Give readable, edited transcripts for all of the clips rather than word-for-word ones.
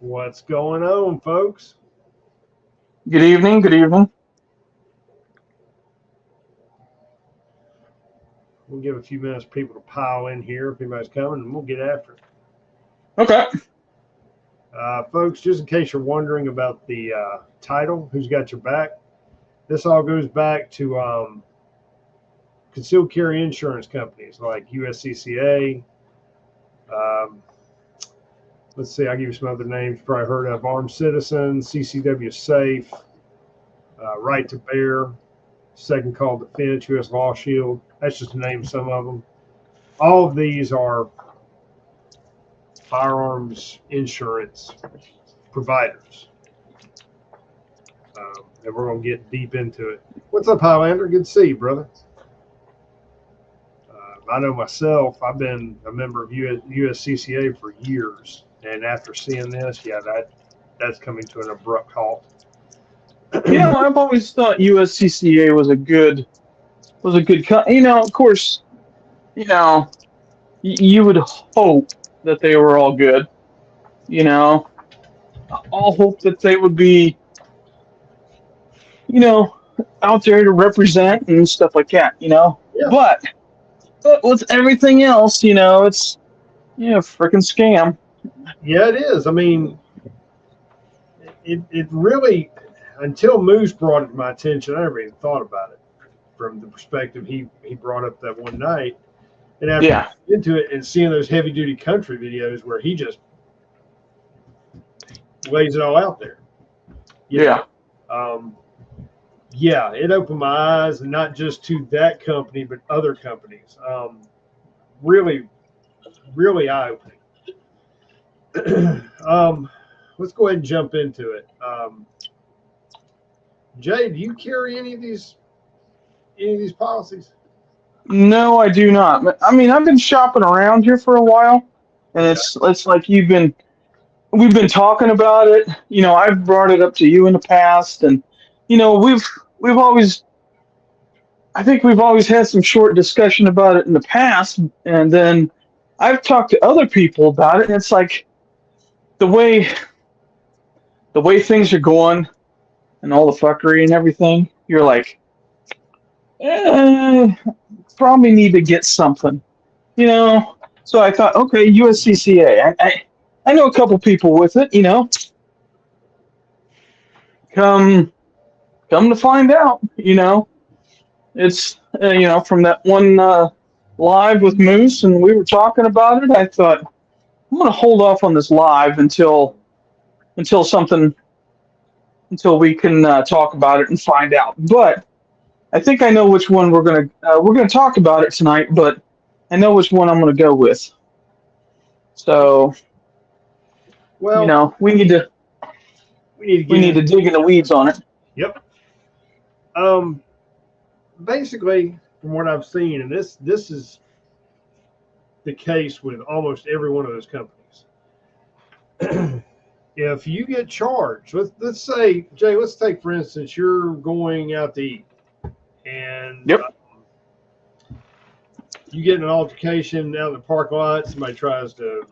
What's going on, folks? Good evening. Good evening. We'll give a few minutes for people to pile in here if anybody's coming, and we'll get after it. Okay. Folks, just in case you're wondering about the title, Who's Got Your Back? This all goes back to concealed carry insurance companies like USCCA. Um, let's see, I'll give you some other names you probably heard of: Armed Citizen, CCW Safe, Right to Bear, Second Call Defense, U.S. Law Shield. That's just to name some of them. All of these are firearms insurance providers. And we're going to get deep into it. What's up, Highlander? Good to see you, brother. I know myself, I've been a member of USCCA for years. And after seeing this, yeah, that's coming to an abrupt halt. I've always thought USCCA was a good of course, you would hope that they were all good. All hope that they would be, out there to represent and stuff like that. Yeah. But with everything else, it's freaking scam. Yeah, it is. I mean, it really, until Moose brought it to my attention, I never even thought about it from the perspective he brought up that one night. And after into it and seeing those heavy duty country videos where he just lays it all out there. Yeah, it opened my eyes, and not just to that company, but other companies. Really, really eye opening. Let's go ahead and jump into it. Jay, do you carry any of these policies? No, I do not. I mean, I've been shopping around here for a while, and it's like we've been talking about it. I've brought it up to you in the past, and we've always, I think we've always had some short discussion about it in the past, and then I've talked to other people about it, and it's like the way things are going and all the fuckery and everything. You're like, probably need to get something, So I thought, okay, USCCA. I know a couple people with it, Come to find out, it's from that one live with Moose, and we were talking about it. I thought I'm gonna hold off on this live until we can talk about it and find out. But I think I know which one we're gonna talk about it tonight, but I know which one I'm gonna go with. So, well, we need to dig in the weeds on it. Yep. Basically, from what I've seen, and this is the case with almost every one of those companies. If you get charged, let's say, Jay, let's take for instance, you're going out to eat, and you get in an altercation out in the parking lot. Somebody tries to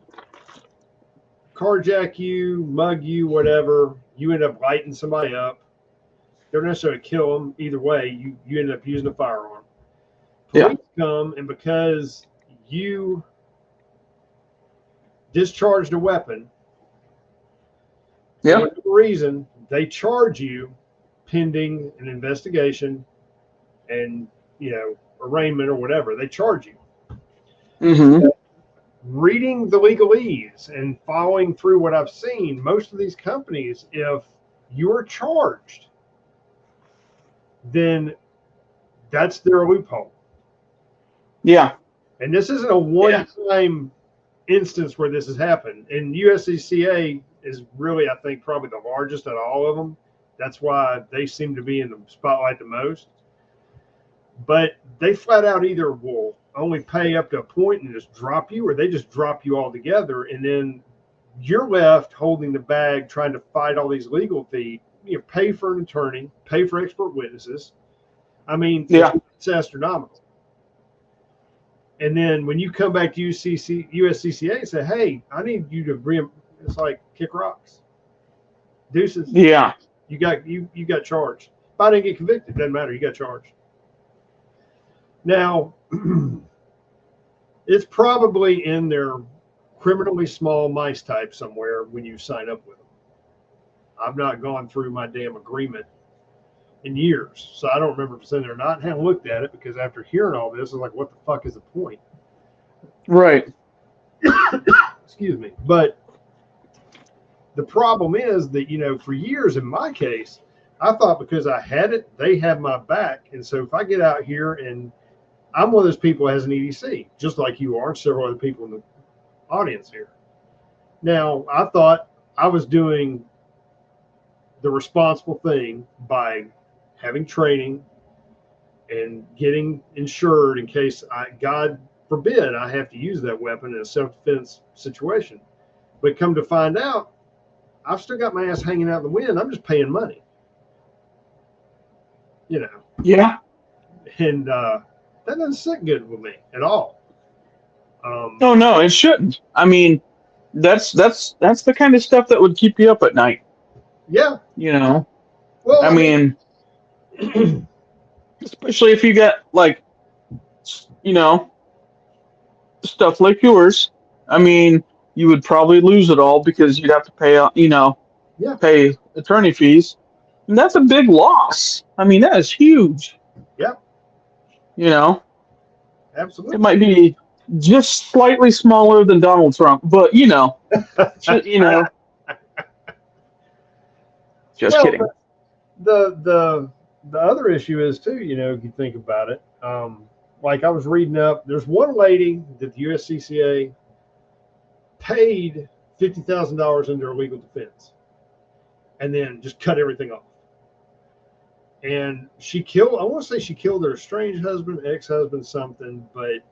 carjack you, mug you, whatever. You end up lighting somebody up. Don't necessarily kill them. Either way, you end up using a firearm. Police come, and because you discharged a weapon, for whatever reason, they charge you pending an investigation and, arraignment or whatever. They charge you. Mm-hmm. Reading the legalese and following through what I've seen, most of these companies, if you're charged, then that's their loophole. Yeah. And this isn't a one-time instance where this has happened. And USCCA is really, I think, probably the largest out of all of them. That's why they seem to be in the spotlight the most. But they flat out either will only pay up to a point and just drop you, or they just drop you altogether. And then you're left holding the bag, trying to fight all these legal fees. Pay for an attorney, pay for expert witnesses. I mean, it's astronomical. And then when you come back to USCCA and say, hey, I need you to it's like kick rocks. Deuces. Yeah. You got charged. If I didn't get convicted, doesn't matter. You got charged. Now, it's probably in their criminally small mice type somewhere when you sign up with them. I've not gone through my damn agreement in years, so I don't remember if it's in there or not. I haven't looked at it because after hearing all this, I'm like, what the fuck is the point? Right. Excuse me. But the problem is that, for years in my case, I thought because I had it, they had my back. And so if I get out here and I'm one of those people who has an EDC, just like you are, and several other people in the audience here. Now, I thought I was doing the responsible thing by having training and getting insured in case God forbid, I have to use that weapon in a self-defense situation. But come to find out, I've still got my ass hanging out in the wind. I'm just paying money. Yeah. And that doesn't sit good with me at all. No, it shouldn't. I mean, that's the kind of stuff that would keep you up at night. Yeah. Well, I mean, especially if you got stuff like yours. I mean, you would probably lose it all because you'd have to pay, pay attorney fees. And that's a big loss. I mean, that is huge. Yeah. Absolutely. It might be just slightly smaller than Donald Trump, but just kidding. The other issue is too, if you think about it, like I was reading up, there's one lady that the USCCA paid $50,000 into her legal defense and then just cut everything off. And I want to say she killed her estranged husband, ex-husband, something, but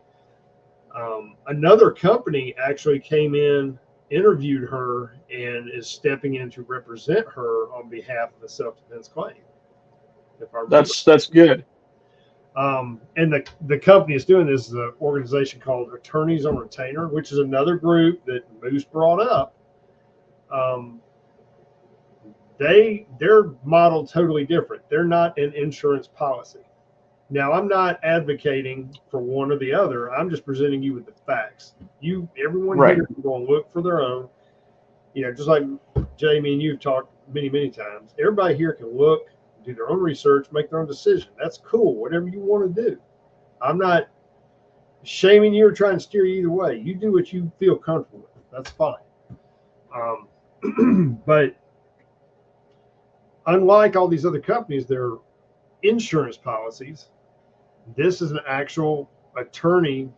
another company actually came in, interviewed her, and is stepping in to represent her on behalf of a self-defense claim. That's good. And the company is doing this is an organization called Attorneys on Retainer, which is another group that Moose brought up. They're modeled totally different. They're not an insurance policy. Now, I'm not advocating for one or the other. I'm just presenting you with the facts. Everyone here is going to look for their own. Just like Jamie and you've talked many, many times. Everybody here can look, do their own research, make their own decision. That's cool. Whatever you want to do. I'm not shaming you or trying to steer you either way. You do what you feel comfortable with. That's fine. But unlike all these other companies, they're insurance policies. This is an actual attorney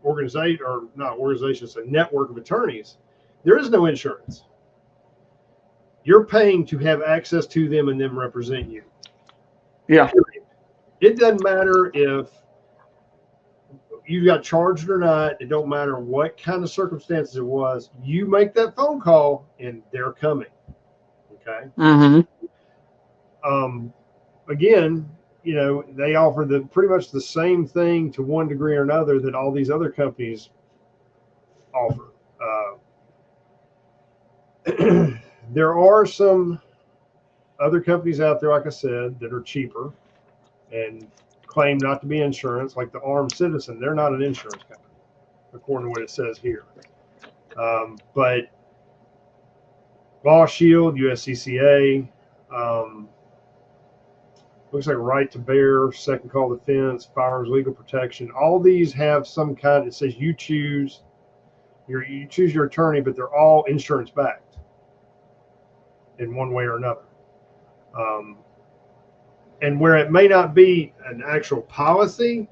organization, or not organization, it's a network of attorneys. There is no insurance. You're paying to have access to them and them represent you. Yeah. It doesn't matter if you got charged or not. It don't matter what kind of circumstances it was. You make that phone call and they're coming. Okay. Mm-hmm. Again, they offer pretty much the same thing to one degree or another that all these other companies offer. There are some other companies out there, like I said, that are cheaper and claim not to be insurance, like the Armed Citizen. They're not an insurance company, according to what it says here. But Law Shield, USCCA, looks like Right to Bear, Second Call Defense, Firearms Legal Protection. All these have some kind. It says you choose your attorney, but they're all insurance backed in one way or another. And where it may not be an actual policy,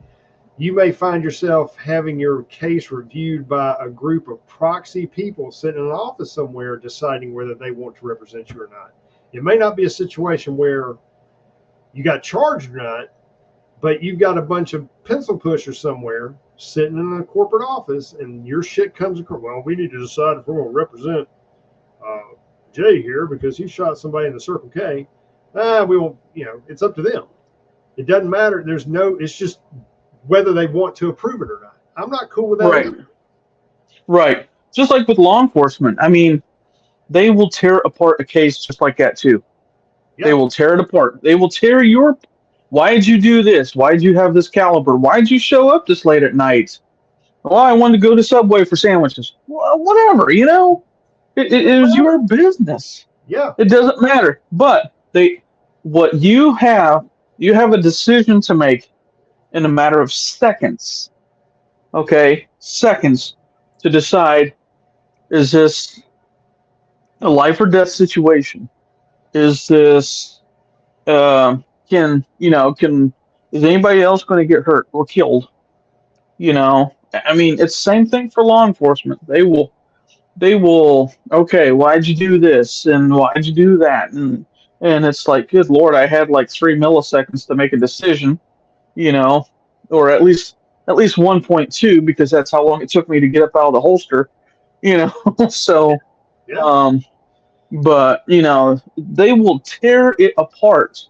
you may find yourself having your case reviewed by a group of proxy people sitting in an office somewhere deciding whether they want to represent you or not. It may not be a situation where you got charged or not, but you've got a bunch of pencil pushers somewhere sitting in a corporate office and your shit comes across. Well, we need to decide if we're going to represent Jay here because he shot somebody in the Circle K. We won't, it's up to them. It doesn't matter. It's just whether they want to approve it or not. I'm not cool with that. Right. Right. Just like with law enforcement. I mean, they will tear apart a case just like that too. Yeah. They will tear it apart. They will tear your. Why did you do this? Why did you have this caliber? Why did you show up this late at night? Well, I wanted to go to Subway for sandwiches. Well, whatever, you know. It was your business. Yeah. It doesn't matter. But what you have a decision to make in a matter of seconds. Okay, seconds to decide: is this a life or death situation? Is this can is anybody else going to get hurt or killed? You know, I mean, it's the same thing for law enforcement. They will okay, why'd you do this and why'd you do that? And it's like, good lord, I had like 3 milliseconds to make a decision, you know, or at least 1.2, because that's how long it took me to get up out of the holster, you know. So Yeah. but you know, they will tear it apart,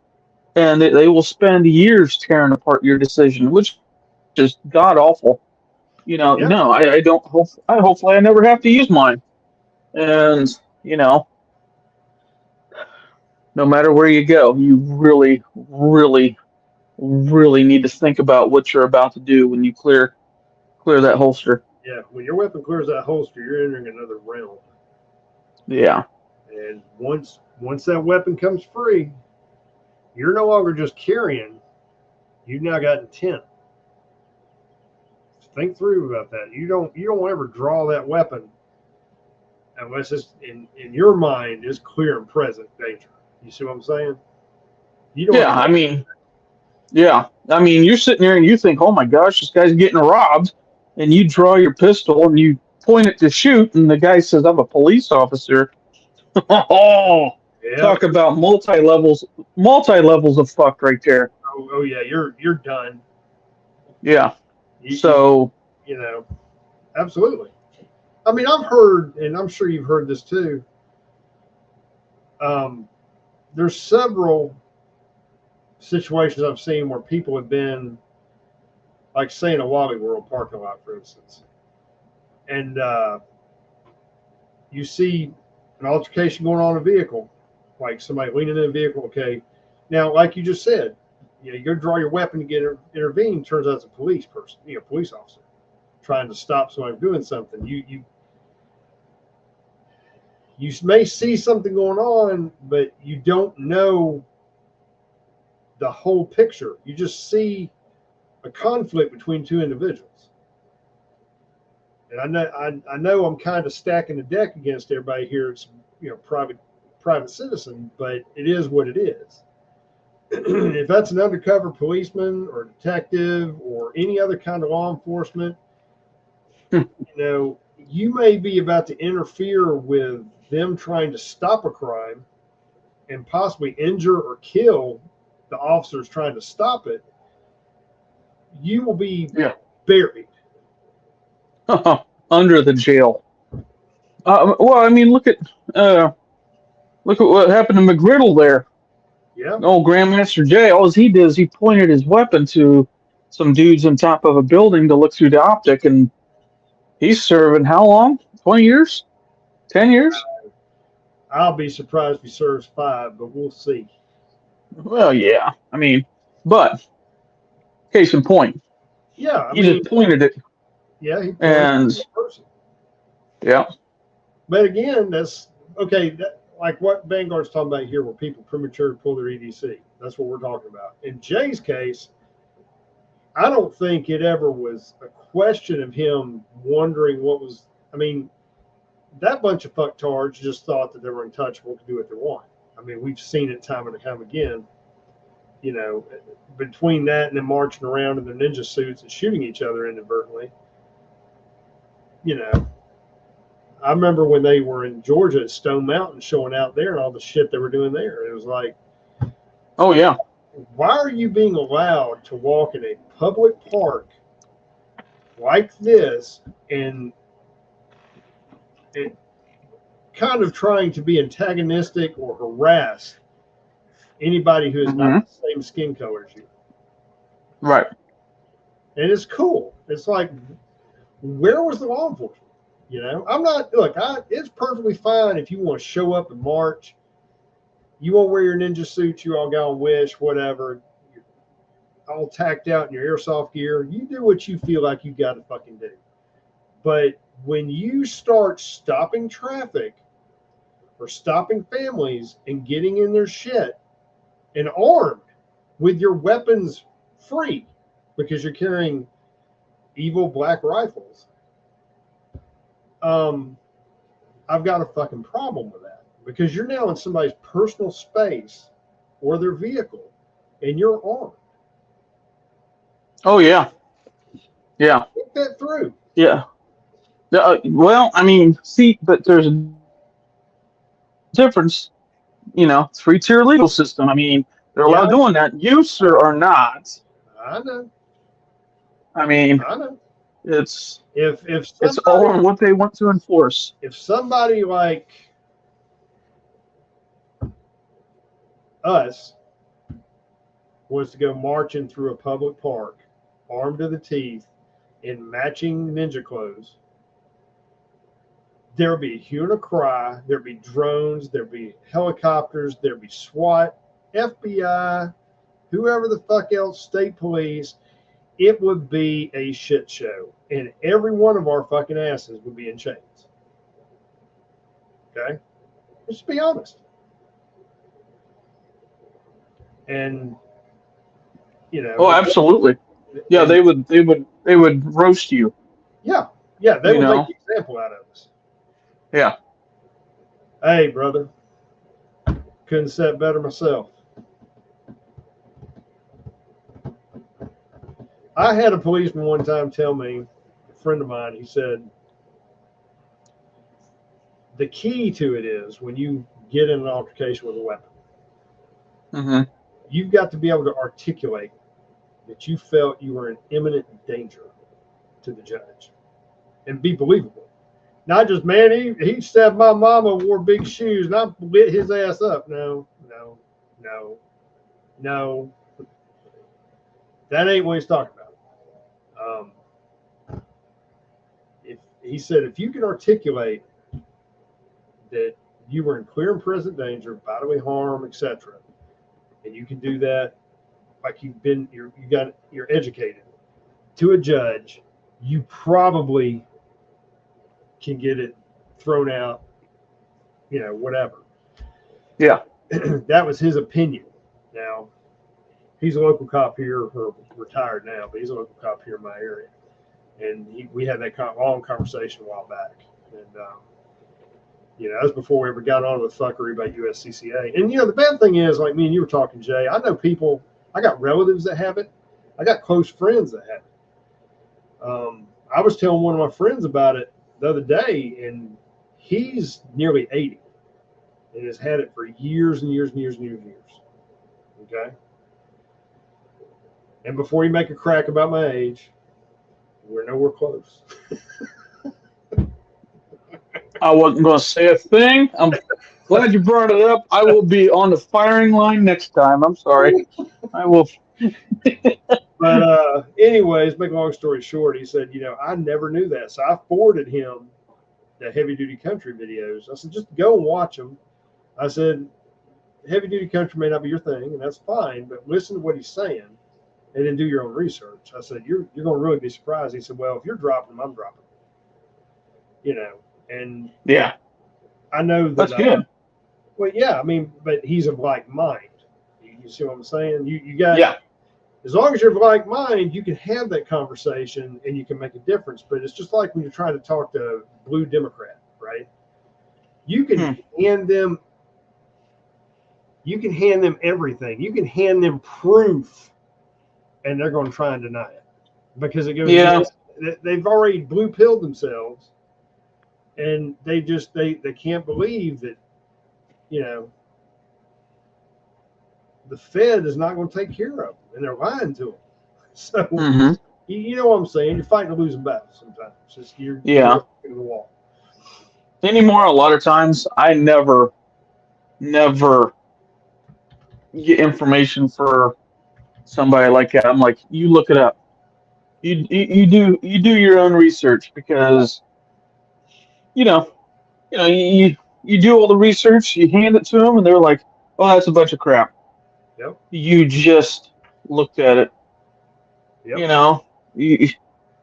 and they will spend years tearing apart your decision, which is god awful. You know, Yeah. no, I don't hope. I hopefully I never have to use mine. And you know, no matter where you go, you really, really, really need to think about what you're about to do when you clear that holster. Yeah. When your weapon clears that holster, you're entering another realm. Yeah, And once that weapon comes free, you're no longer just carrying. You've now got intent. Think through about that. You don't ever draw that weapon unless it's in your mind is clear and present danger. You see what I'm saying? You don't. yeah. I mean, you're sitting there and you think, oh my gosh, this guy's getting robbed, and you draw your pistol and you point it to shoot, and the guy says, I'm a police officer. Oh, Yeah. talk about multi levels of fuck right there. Oh yeah. You're done. Yeah. You, So you know. Absolutely. I mean, I've heard, and I'm sure you've heard this too. There's several situations I've seen where people have been, like, say, in a Wally World parking lot, for instance, and you see an altercation going on in a vehicle, like somebody leaning in a vehicle. Okay, now, like you just said, you go draw your weapon to get intervene. Turns out it's a police person, police officer trying to stop somebody from doing something. You may see something going on, but you don't know the whole picture. You just see a conflict between two individuals. And I know I'm kind of stacking the deck against everybody here. It's private citizen, but it is what it is. If that's an undercover policeman or detective or any other kind of law enforcement, you may be about to interfere with them trying to stop a crime and possibly injure or kill the officers trying to stop it. You will be buried under the jail. Well, I mean, look at what happened to McGriddle there. Yeah. Old Grandmaster Jay. All he did is he pointed his weapon to some dudes on top of a building to look through the optic, and he's serving how long? 20 years? 10 years? I'll be surprised if he serves 5, but we'll see. Well, yeah. I mean, but case in point. Yeah. He just pointed it. Yeah. He and person. Yeah. But again, that's okay. Like what Vanguard's talking about here, where people prematurely pull their EDC. That's what we're talking about. In Jay's case, I don't think it ever was a question of him wondering what was. I mean, that bunch of fucktards just thought that they were untouchable, to do what they want. I mean, we've seen it time and time again. Between that and then marching around in their ninja suits and shooting each other inadvertently. I remember when they were in Georgia at Stone Mountain showing out there and all the shit they were doing there. It was like, oh yeah, why are you being allowed to walk in a public park like this and kind of trying to be antagonistic or harass anybody who is not the same skin color as you? Right. And it's cool. It's like, where was the law enforcement? You know, I'm not, look, it's perfectly fine if you want to show up and march. You won't wear your ninja suit, you all got on Wish, whatever. You're all tacked out in your airsoft gear. You do what you feel like you got to fucking do. But when you start stopping traffic or stopping families and getting in their shit and armed with your weapons free because you're carrying evil black rifles, I've got a fucking problem with that, because you're now in somebody's personal space or their vehicle and you're armed. Oh, yeah. Yeah. Think that through. Yeah. Well, I mean, see, but there's a difference. You know, 3-tier legal system. I mean, they're allowed doing that. You, sir, are not. I know. I mean, I know. It's somebody, all on what they want to enforce. If somebody like us was to go marching through a public park, armed to the teeth, in matching ninja clothes, there'd be a hue and a cry, there'd be drones, there'd be helicopters, there'd be SWAT, FBI, whoever the fuck else, state police. It would be a shit show, and every one of our fucking asses would be in chains. Okay? Let's be honest. And you know. Oh, absolutely. Yeah, they would roast you. Yeah, they would make an example out of us. Yeah. Hey, brother, couldn't say it better myself. I had a policeman one time tell me, a friend of mine, he said, the key to it is when you get in an altercation with a weapon, you've got to be able to articulate that you felt you were in imminent danger to the judge and be believable. Not just, man, he stabbed my mama, wore big shoes, and I lit his ass up. No. That ain't what he's talking about. If he said, if you can articulate that you were in clear and present danger, bodily harm, etc., and you can do that like you're educated to a judge, you probably can get it thrown out, whatever. Yeah. That was his opinion. Now, he's a local cop here, or retired now, but he's a local cop here in my area. And we had that long conversation a while back. And, that was before we ever got on with fuckery about USCCA. And, the bad thing is, like me and you were talking, Jay, I know people, I got relatives that have it. I got close friends that have it. I was telling one of my friends about it the other day, and he's nearly 80 and has had it for years and years and years and years and years. Okay? And before you make a crack about my age, we're nowhere close. I wasn't going to say a thing. I'm glad you brought it up. I will be on the firing line next time. I'm sorry. I will. But anyways, make a long story short, he said, I never knew that. So I forwarded him the heavy duty country videos. I said, just go and watch them. I said, heavy duty country may not be your thing, and that's fine, but listen to what he's saying and then do your own research. I said, you're going to really be surprised. He said, well, if you're dropping them, I'm dropping them. And yeah, I know that. That's good. Well, yeah, I mean, but he's of like mind. You see what I'm saying? You got, as long as you're of like mind, you can have that conversation and you can make a difference. But it's just like when you're trying to talk to a blue Democrat, right? You can hand them everything. You can hand them proof, and they're going to try and deny it because it goes. Yeah. They've already blue pilled themselves, and they can't believe that, the Fed is not going to take care of them, and they're lying to them. So you know what I'm saying? You're fighting a losing battle sometimes. It's just you're in the wall. Anymore, a lot of times, I never get information for somebody like that. I'm like, you look it up. You do your own research, because you know, you do all the research, you hand it to them, and they're like, "Oh, that's a bunch of crap." Yep. You just looked at it. Yep. You know, you,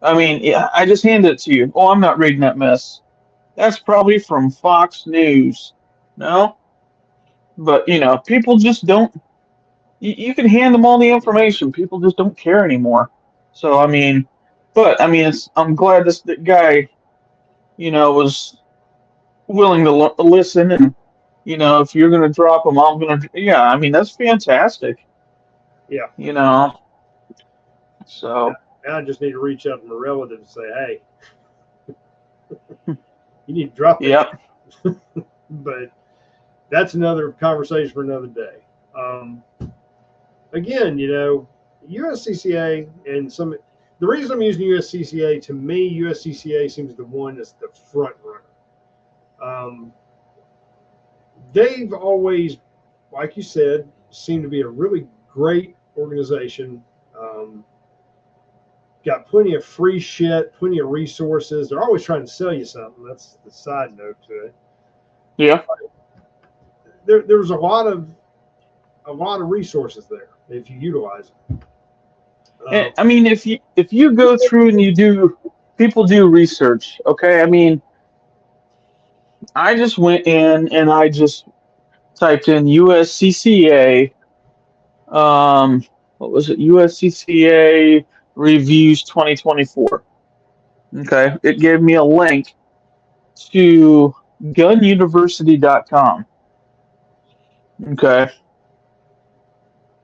I mean, yeah, I just handed it to you. Oh, I'm not reading that mess. That's probably from Fox News. No, but people just don't. You can hand them all the information. People just don't care anymore. So I mean, but I mean, I'm glad this guy, was willing to listen, and if you're gonna drop them, I'm gonna. Yeah, I mean, that's fantastic. Yeah. You know, so Now I just need to reach out to my relative and say, hey, you need to drop that. yep, But that's another conversation for another day. Again, USCCA and the reason I'm using USCCA, to me, USCCA seems the one that's the front runner. They've always, like you said, seemed to be a really great organization. Um, got plenty of free shit, plenty of resources. They're always trying to sell you something. That's the side note to it. yeah. There was a lot of resources there if you utilize them. And, I mean, if you go through and people do research. Okay, I mean, I just went in and I just typed in USCCA. What was it? USCCA reviews 2024. Okay, it gave me a link to gununiversity.com. Okay,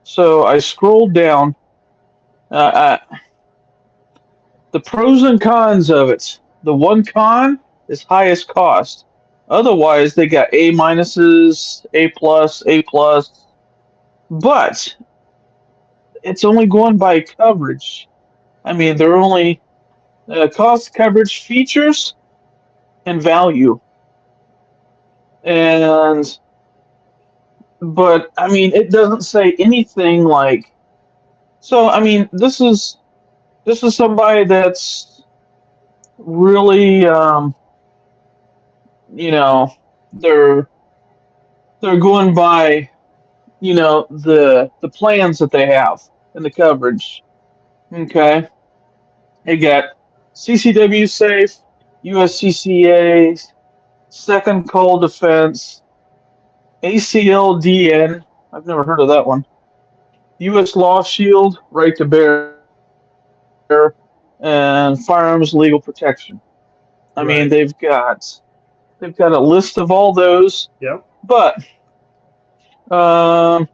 so I scrolled down. The pros and cons of it. The one con is highest cost. Otherwise, they got A minuses, A plus, A plus. But it's only going by coverage. I mean, they're only cost, coverage, features, and value. And but I mean, it doesn't say anything like. So I mean, this is somebody that's really you know they're they're going by the plans that they have and the coverage. Okay, they got CCW safe, USCCA, second call defense, ACLDN. I've never heard of that one. U.S. Law Shield, right to bear, and firearms legal protection. I mean, Right. they've got a list of all those, Yep. but um,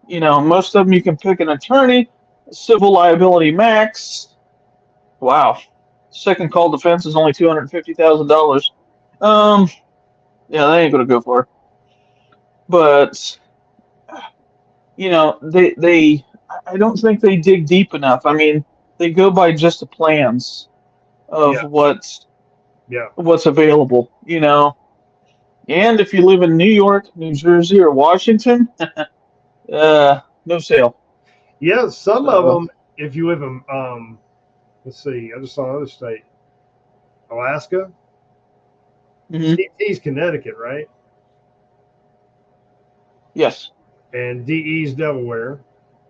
most of them you can pick an attorney, civil liability max. Wow, second call defense is only $250,000. Um, yeah, that ain't gonna go far. But they I don't think they dig deep enough. I mean, they go by just the plans of Yeah. Yeah. what's available. And if you live in New York, New Jersey, or Washington, no sale. Yeah. Some of So, them, if you live in, let's see, I just saw another state, Alaska. mhm, CT's Connecticut, right? yes, And DE's Delaware,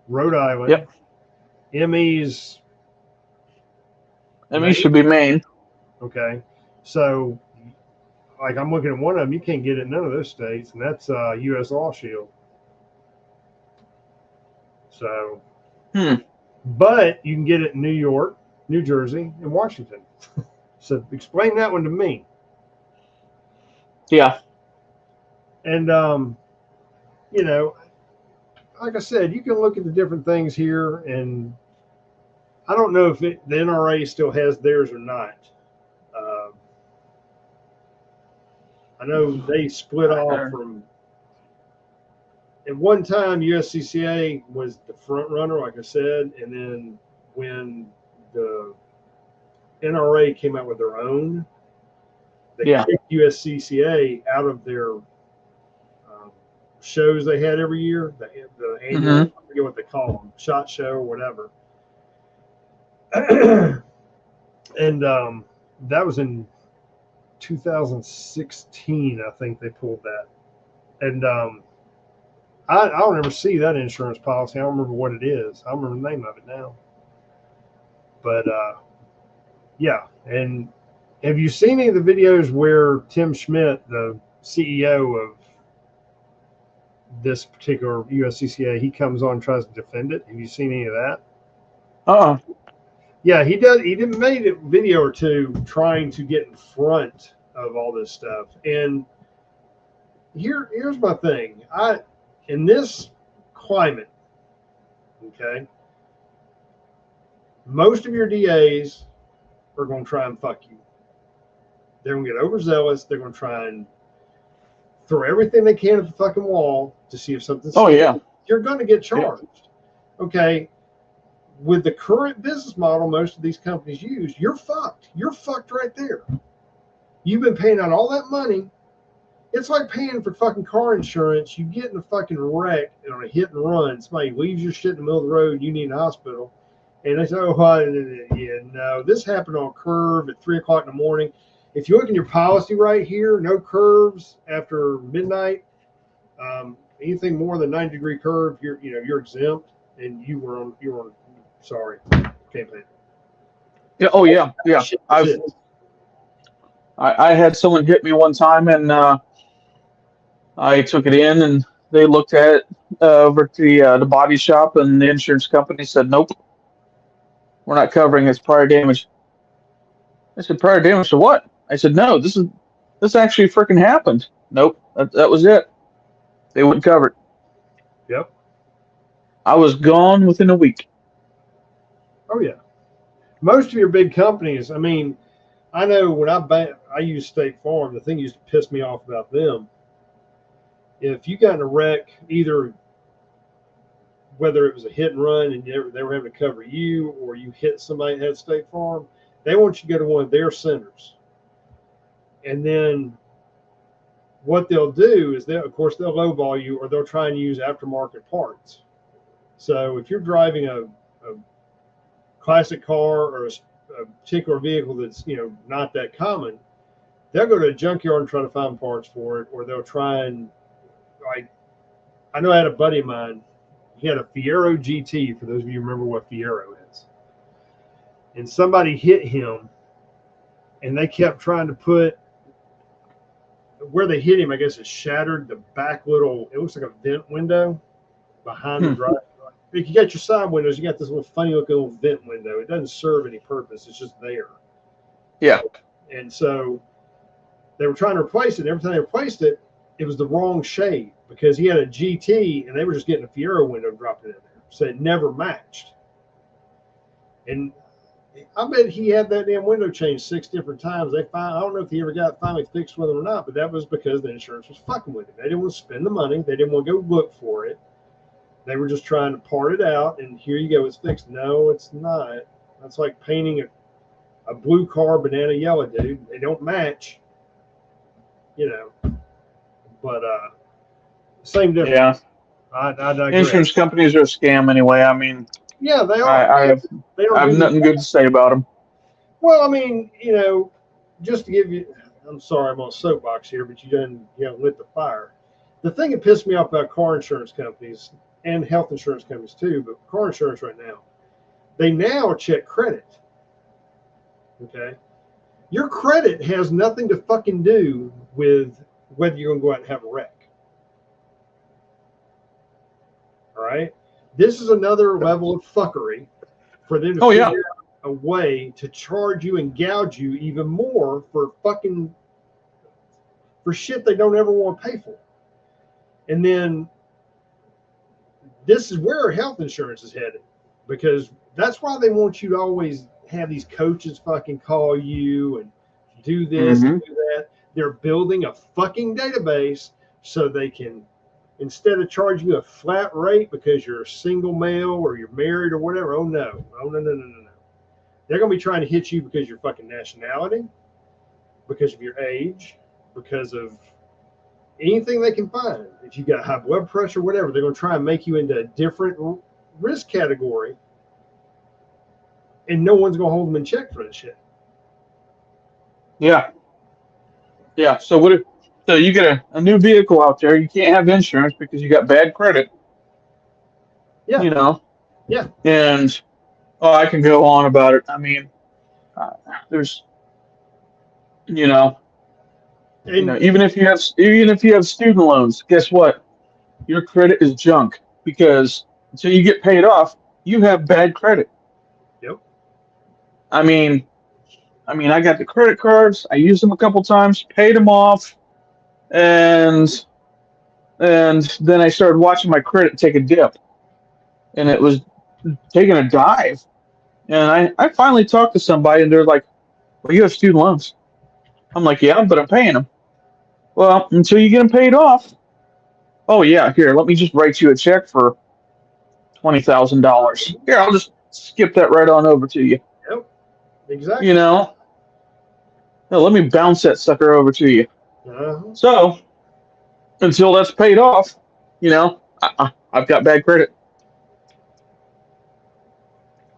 Rhode Island, yep. ME's ME Maine. should be Maine. Okay. So, like, I'm looking at one of them, you can't get it in none of those states, and that's U.S. Law Shield. So, Hmm. but you can get it in New York, New Jersey, and Washington. So, explain that one to me. Yeah. And, you know, like I said, you can look at the different things here, and I don't know if the NRA still has theirs or not. Uh, I know they split off from. At one time, USCCA was the front runner, like I said, and then when the NRA came out with their own, they Yeah. kicked USCCA out of their shows they had every year, the annual, Hmm. I forget what they call them, SHOT Show or whatever. And that was in 2016, I think they pulled that. And I don't ever see that insurance policy. I don't remember what it is. I don't remember the name of it now. But yeah. And have you seen any of the videos where Tim Schmidt, the CEO of this particular USCCA, he comes on and tries to defend it? Have you seen any of that? Yeah, he does. He did made a video or two trying to get in front of all this stuff. And here's my thing. In this climate, okay, most of your DAs are going to try and fuck you. They're going to get overzealous. They're going to try and throw everything they can at the fucking wall to see if something's. Oh, yeah. You're going to get charged. Yeah. Okay. With the current business model most of these companies use, you're fucked. You're fucked right there. You've been paying out all that money. It's like paying for fucking car insurance. You get in a fucking wreck on a hit and run. Somebody leaves your shit in the middle of the road. You need a hospital. And they say, no, this happened on a curve at 3 o'clock in the morning. If you look in your policy right here, no curves after midnight. Anything more than 90-degree curve, you're exempt, and you were on. Sorry, can't pay. Yeah. Oh yeah. Yeah. I had someone hit me one time, and I took it in, and they looked at it over at the body shop, and the insurance company said, "Nope, we're not covering this prior damage." I said, "Prior damage to what?" I said, "No, this actually freaking happened." Nope, that was it. They wouldn't cover it. Yep. I was gone within a week. Oh yeah. Most of your big companies, I mean, I know when I use State Farm, the thing used to piss me off about them. If you got in a wreck, either whether it was a hit and run and they were having to cover you, or you hit somebody that had State Farm, they want you to go to one of their centers. And then what they'll do is they'll lowball you, or they'll try and use aftermarket parts. So if you're driving a classic car or a particular vehicle that's not that common, they'll go to a junkyard and try to find parts for it, or they'll try and I know I had a buddy of mine. He had a Fiero GT. For those of you who remember what Fiero is, and somebody hit him, and they kept trying to put where they hit him. I guess it shattered the back little. It looks like a vent window behind the drive. If you got your side windows, you got this little funny looking little vent window. It doesn't serve any purpose. It's just there. Yeah. And so they were trying to replace it. Every time they replaced it, it was the wrong shade because he had a GT and they were just getting a Fiero window dropped in there. So it never matched. And I bet he had that damn window changed 6 different times. I don't know if he ever got finally fixed with it or not, but that was because the insurance was fucking with him. They didn't want to spend the money. They didn't want to go look for it. They were just trying to part it out, and here you go, it's fixed. No, it's not. That's like painting a blue car banana yellow, dude. They don't match, But same difference. Yeah. I digress. Insurance companies are a scam anyway. I mean, yeah, they are. I have nothing good to say about them. Well, I mean, just to give you, I'm sorry, I'm on a soapbox here, but you haven't lit the fire. The thing that pissed me off about car insurance companies and health insurance companies too, but car insurance right now, they now check credit. Okay. Your credit has nothing to fucking do with whether you're going to go out and have a wreck. All right. This is another level of fuckery for them to figure out a way to charge you and gouge you even more for shit they don't ever want to pay for. And then this is where health insurance is headed, because that's why they want you to always have these coaches fucking call you and do this, do that. They're building a fucking database so they can, instead of charging you a flat rate because you're a single male or you're married or whatever. Oh no. They're going to be trying to hit you because of your fucking nationality, because of your age, because of anything they can find. If you got high blood pressure, whatever, they're going to try and make you into a different risk category, and no one's going to hold them in check for that shit. Yeah. Yeah. So what? So you get a new vehicle out there. You can't have insurance because you got bad credit. Yeah, You know. yeah, And oh, I can go on about it. I mean, uh, there's you know, and even if you have student loans, guess what? Your credit is junk because until you get paid off, you have bad credit. yep, I mean, I got the credit cards. I used them a couple times, paid them off, and then I started watching my credit take a dip, and it was taking a dive. And I finally talked to somebody, and they're like, "Well, you have student loans." I'm like, "Yeah, but I'm paying them." Well, until you get them paid off. Oh yeah, here, let me just write you a check for $20,000. Here, I'll just skip that right on over to you. yep, You exactly. know, no, let me bounce that sucker over to you. Uh-huh. So until that's paid off, I've got bad credit.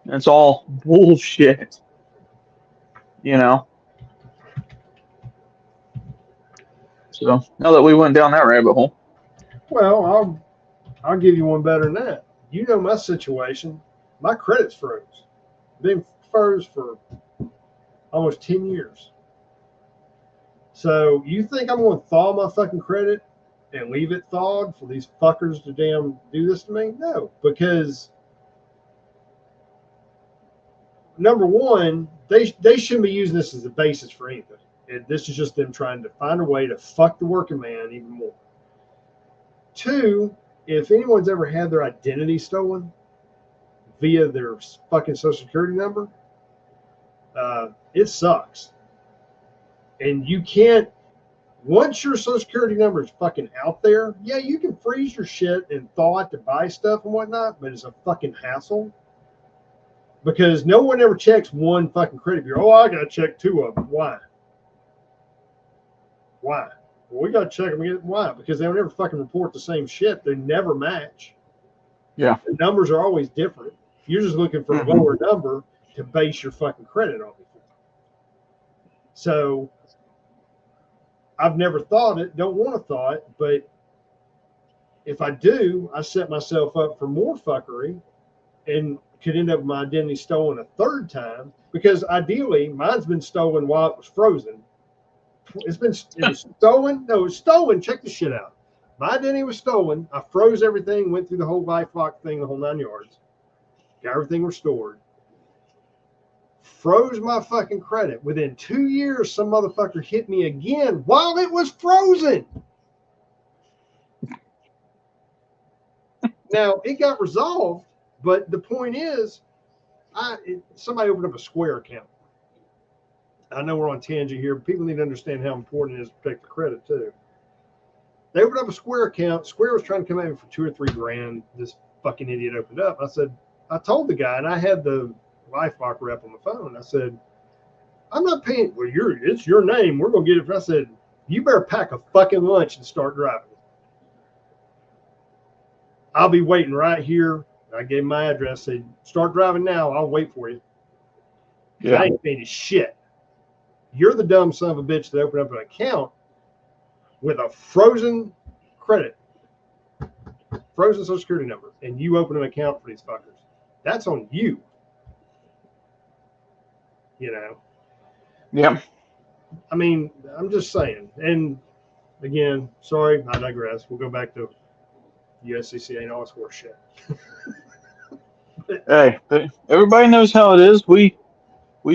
It's all bullshit. You know. So now that we went down that rabbit hole, Well, I'll give you one better than that. You know my situation. My credit's froze. Been froze for almost 10 years. So you think I'm going to thaw my fucking credit and leave it thawed for these fuckers to damn do this to me? No, because number one, they shouldn't be using this as a basis for anything. This is just them trying to find a way to fuck the working man even more. Two, if anyone's ever had their identity stolen via their fucking social security number, it sucks. And you can't, once your social security number is fucking out there, yeah, you can freeze your shit and thaw it to buy stuff and whatnot, but it's a fucking hassle because no one ever checks one fucking credit bureau. Oh, I got to check two of them. Why? Why? Well, we got to check them again. Why? Because they don't ever fucking report the same shit. They never match. yeah. The numbers are always different. You're just looking for a lower number to base your fucking credit on. So I've never thought it, don't want to thought it, but if I do, I set myself up for more fuckery and could end up with my identity stolen a third time because ideally mine's been stolen while it was frozen. It was stolen. No, it was stolen. Check this shit out. My identity was stolen. I froze everything, went through the whole LifeLock thing, the whole 9 yards, got everything restored. Froze my fucking credit. Within 2 years, some motherfucker hit me again while it was frozen. Now, it got resolved, but the point is, somebody opened up a Square account. I know we're on tangent here, but people need to understand how important it is to protect the credit, too. They opened up a Square account. Square was trying to come at me for $2 or $3 grand. This fucking idiot opened up. I told the guy, and I had the LifeLock rep on the phone. I said, I'm not paying. Well, it's your name. We're going to get it. I said, you better pack a fucking lunch and start driving. I'll be waiting right here. I gave my address. Said, start driving now. I'll wait for you. Yeah. I ain't paying shit. You're the dumb son of a bitch that opened up an account with a frozen credit, frozen social security number, and you open an account for these fuckers. That's on you. You know? Yeah. I mean, I'm just saying. And again, sorry, I digress. We'll go back to USCCA and all this horse shit. Hey, everybody knows how it is. We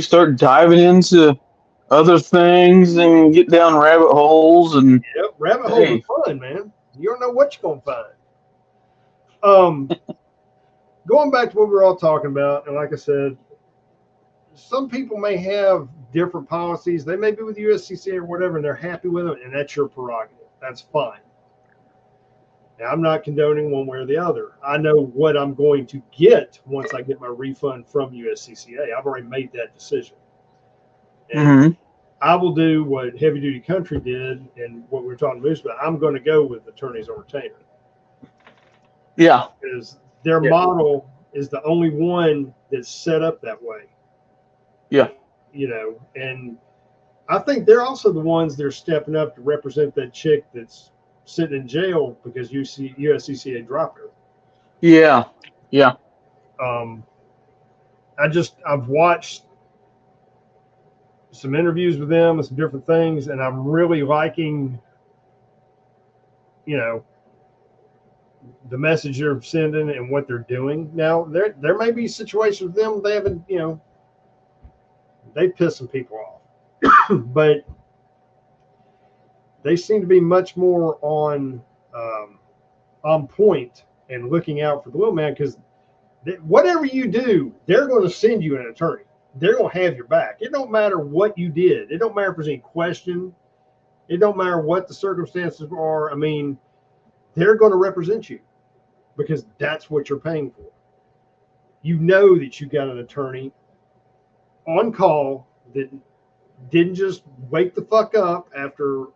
start diving into other things and get down rabbit holes and yep, rabbit holes are fun, man. You don't know what you're gonna find. Going back to what we were all talking about, and like I said, some people may have different policies. They may be with USCCA or whatever, and they're happy with it, and that's your prerogative. That's fine. Now, I'm not condoning one way or the other. I know what I'm going to get once I get my refund from USCCA. I've already made that decision. And I will do what Heavy Duty Country did and what we were talking about. I'm going to go with attorneys on retainer. Yeah. Because their model is the only one that's set up that way. Yeah. You know, and I think they're also the ones that are stepping up to represent that chick that's sitting in jail because USCCA dropped her. Yeah. Yeah. Um, I've watched some interviews with them and some different things, and I'm really liking, you know, the message they're sending and what they're doing. Now, there may be situations with them they haven't, they piss some people off, but they seem to be much more on point and looking out for the little man because whatever you do, they're going to send you an attorney. They're going to have your back. It don't matter what you did. It don't matter if there's any question. It don't matter what the circumstances are. I mean, they're going to represent you because that's what you're paying for. You know that you got an attorney on call that didn't just wake the fuck up after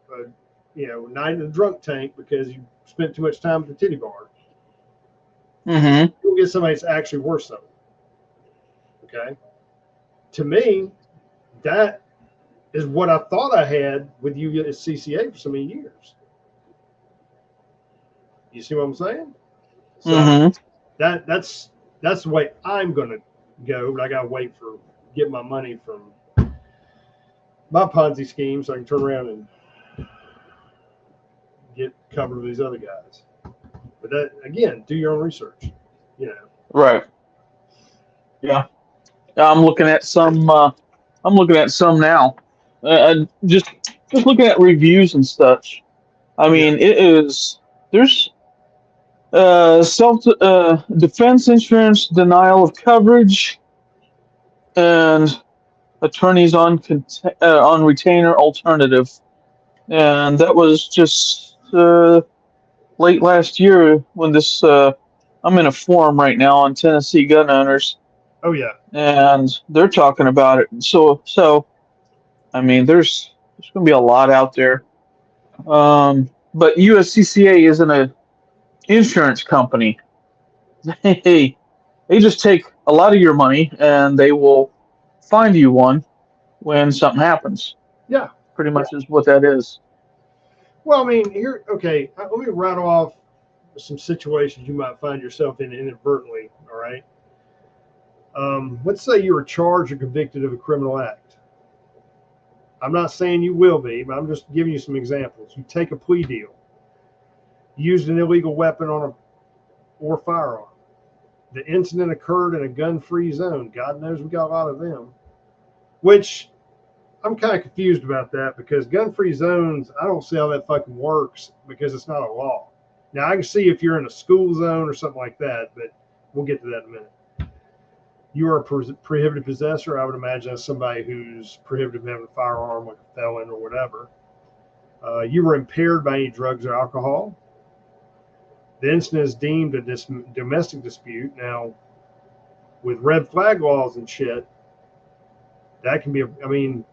night in the drunk tank because you spent too much time at the titty bar. Mm-hmm. You'll get somebody that's actually worth something. Okay? To me, that is what I thought I had with you at CCA for so many years. You see what I'm saying? So Mm-hmm. that's the way I'm gonna go, but I gotta wait for get my money from my Ponzi scheme so I can turn around and get covered with these other guys. But that again, do your own research. Right. Yeah. I'm looking at some. I'm looking at some now. Just looking at reviews and such. I mean, it is there's self defense insurance denial of coverage and attorneys on retainer alternative, and that was just late last year when this. I'm in a forum right now on Tennessee gun owners, Oh yeah. and they're talking about it. So I mean, there's going to be a lot out there. But USCCA isn't a insurance company. They just take a lot of your money and they will find you one when something happens. Yeah. Pretty much is what that is. Well, I mean, here, okay, let me rattle off some situations you might find yourself in inadvertently. All right. Let's say you were charged or convicted of a criminal act. I'm not saying you will be, but I'm just giving you some examples. You take a plea deal, used an illegal weapon or firearm. The incident occurred in a gun-free zone. God knows we got a lot of them. Which I'm kind of confused about that because gun-free zones, I don't see how that fucking works because it's not a law. Now I can see if you're in a school zone or something like that, but we'll get to that in a minute. You are a prohibited possessor. I would imagine that's somebody who's prohibited from having a firearm, like a felon or whatever. You were impaired by any drugs or alcohol. The incident is deemed a domestic dispute. Now, with red flag laws and shit, that can be, I mean,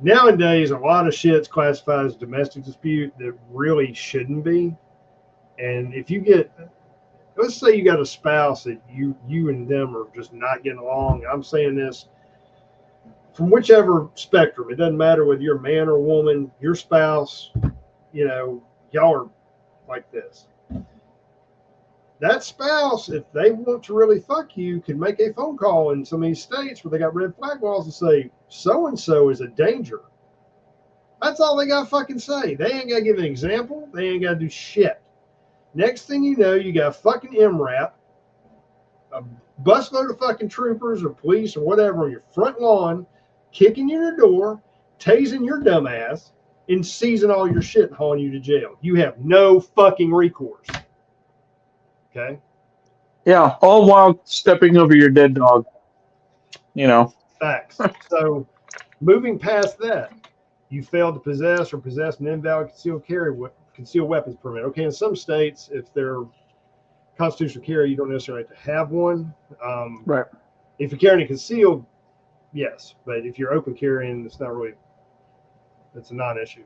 nowadays, a lot of shit's classified as domestic dispute that really shouldn't be. And if you get, let's say you got a spouse that you and them are just not getting along. I'm saying this from whichever spectrum. It doesn't matter whether you're a man or a woman, your spouse, y'all are like this. That spouse, if they want to really fuck you, can make a phone call in some of these states where they got red flag laws and say, so-and-so is a danger. That's all they got to fucking say. They ain't got to give an example. They ain't got to do shit. Next thing you know, you got a fucking MRAP, a busload of fucking troopers or police or whatever on your front lawn, kicking in your door, tasing your dumb ass, and seizing all your shit and hauling you to jail. You have no fucking recourse. Okay? Yeah, all while stepping over your dead dog. Facts. So, moving past that, you failed to possess or possess an invalid concealed weapons permit. Okay, in some states, if they're constitutional carry, you don't necessarily have to have one. Right. If you're carrying a concealed, yes, but if you're open carrying, it's a non-issue.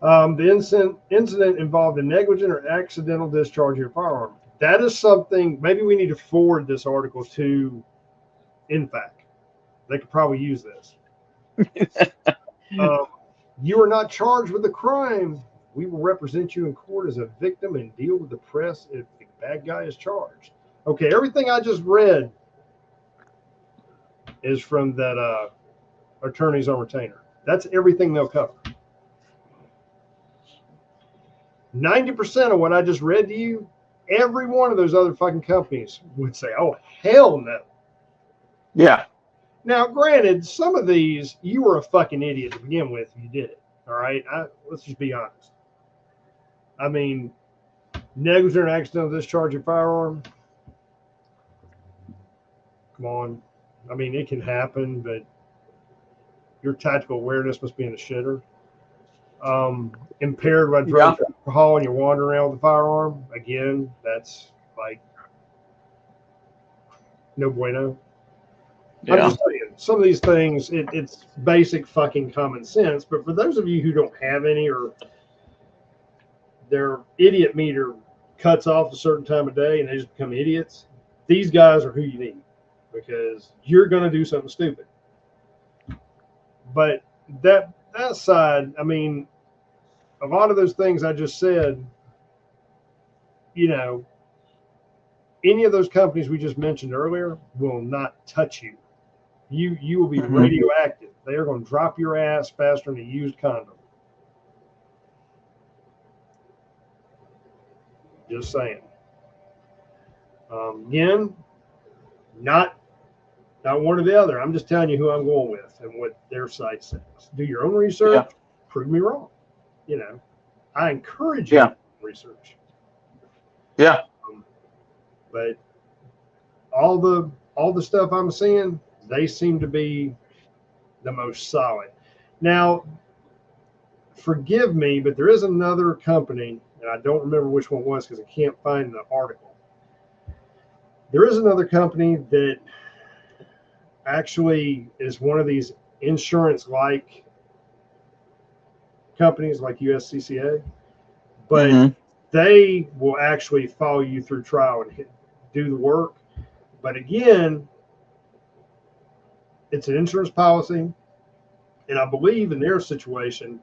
The incident involved a negligent or accidental discharge of your firearm. That is something, maybe we need to forward this article to INFAC. They could probably use this. You are not charged with a crime. We will represent you in court as a victim and deal with the press if the bad guy is charged. Okay, everything I just read is from that attorneys on retainer. That's everything they'll cover. 90% of what I just read to you, every one of those other fucking companies would say, oh, hell no. Yeah. Now, granted, some of these, you were a fucking idiot to begin with if you did it. All right? Let's just be honest. I mean, negligent or accidental discharge of firearm. Come on. I mean, it can happen, but your tactical awareness must be in the shitter. Impaired by drugs or alcohol and you're wandering around with a firearm. Again, that's like no bueno. Yeah. I'm just saying, some of these things, it's basic fucking common sense. But for those of you who don't have any, or their idiot meter cuts off a certain time of day and they just become idiots, these guys are who you need, because you're going to do something stupid. But that side, I mean, a lot of those things I just said, you know, any of those companies we just mentioned earlier will not touch you. You will be radioactive. They are going to drop your ass faster than a used condom. Just saying. Again, not one or the other. I'm just telling you who I'm going with and what their site says. Do your own research. Yeah. Prove me wrong. You know, I encourage you to research. Yeah. But all the stuff I'm seeing, they seem to be the most solid. Now, forgive me, but there is another company, and I don't remember which one it was because I can't find the article. There is another company that actually is one of these insurance-like companies like USCCA, but they will actually follow you through trial and do the work. But again, it's an insurance policy, and I believe in their situation,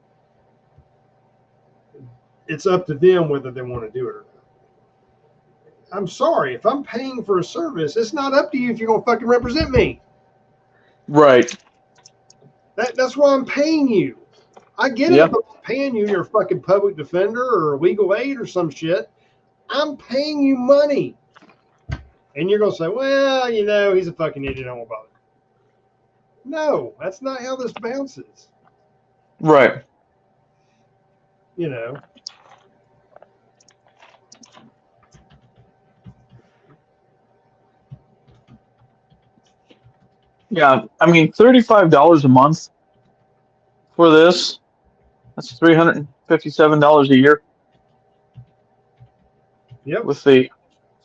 it's up to them whether they want to do it or not. I'm sorry, if I'm paying for a service, it's not up to you if you're going to fucking represent me. Right. That's why I'm paying you. I get it. If I'm paying you, you're a fucking public defender or legal aid or some shit. I'm paying you money. And you're going to say, well, you know, he's a fucking idiot. I won't bother. No, that's not how this bounces. Right. You know. Yeah, I mean, $35 a month for this. That's $357 a year. Yep. With the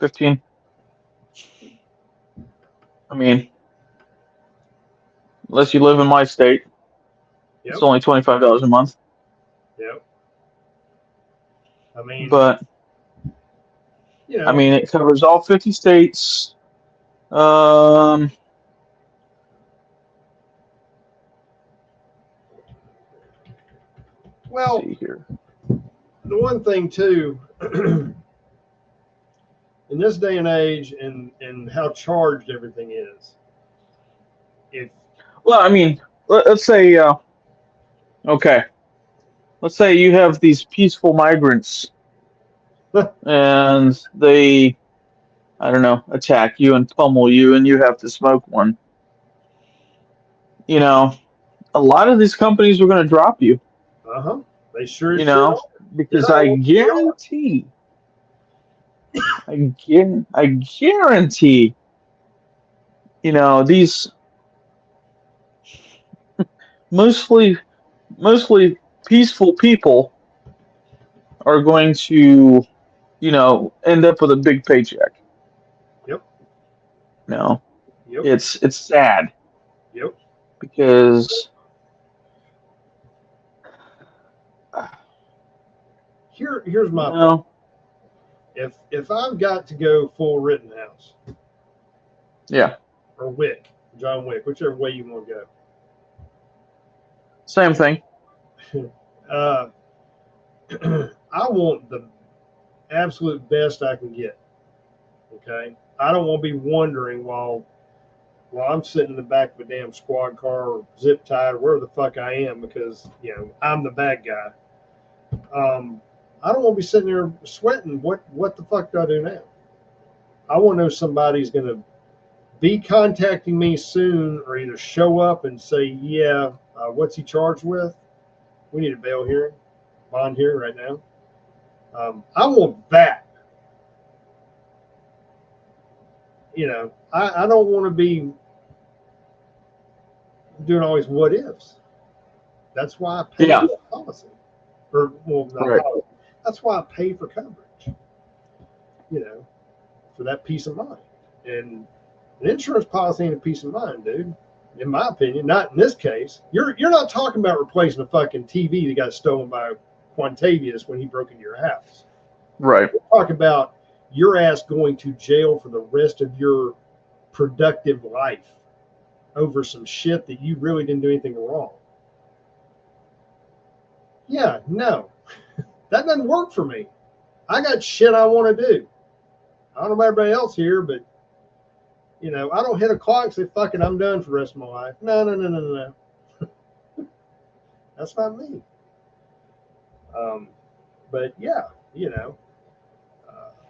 15. I mean, unless you live in my state, it's only $25 a month. Yep. I mean, but you know, I mean, it covers all 50 states. well, Let's see here. The one thing too, in this day and age, and how charged everything is. Well, I mean, let's say, okay, let's say you have these peaceful migrants, and they, I don't know, attack you and pummel you, and you have to smoke one. You know, a lot of these companies are going to drop you. They sure. You know, because I guarantee, you know, these mostly peaceful people are going to, you know, end up with a big paycheck. Yep. No. Yep. It's sad. Yep. Because here's my point. If I've got to go full Rittenhouse. Yeah. Or Wick, John Wick, whichever way you want to go. Same thing. I want the absolute best I can get. Okay, I don't want to be wondering while I'm sitting in the back of a damn squad car or zip tied or wherever the fuck I am because I'm the bad guy. I don't want to be sitting there sweating. What the fuck do I do now? I want to know somebody's going to be contacting me soon, or either show up and say, yeah, what's he charged with? We need a bail hearing, bond hearing right now. I want that. I don't want to be doing all these what ifs. That's why I pay for the policy. Or, well, not Right. policy. That's why I pay for coverage, for that peace of mind. And an insurance policy ain't a peace of mind, dude. In my opinion, not in this case. You're not talking about replacing a fucking TV that got stolen by Quantavious when he broke into your house. Right. We're talking about your ass going to jail for the rest of your productive life over some shit that you really didn't do anything wrong. Yeah, no. That doesn't work for me. I got shit I want to do. I don't know about everybody else here, but I don't hit a clock and say, fuck it, I'm done for the rest of my life. No. That's not me. But yeah,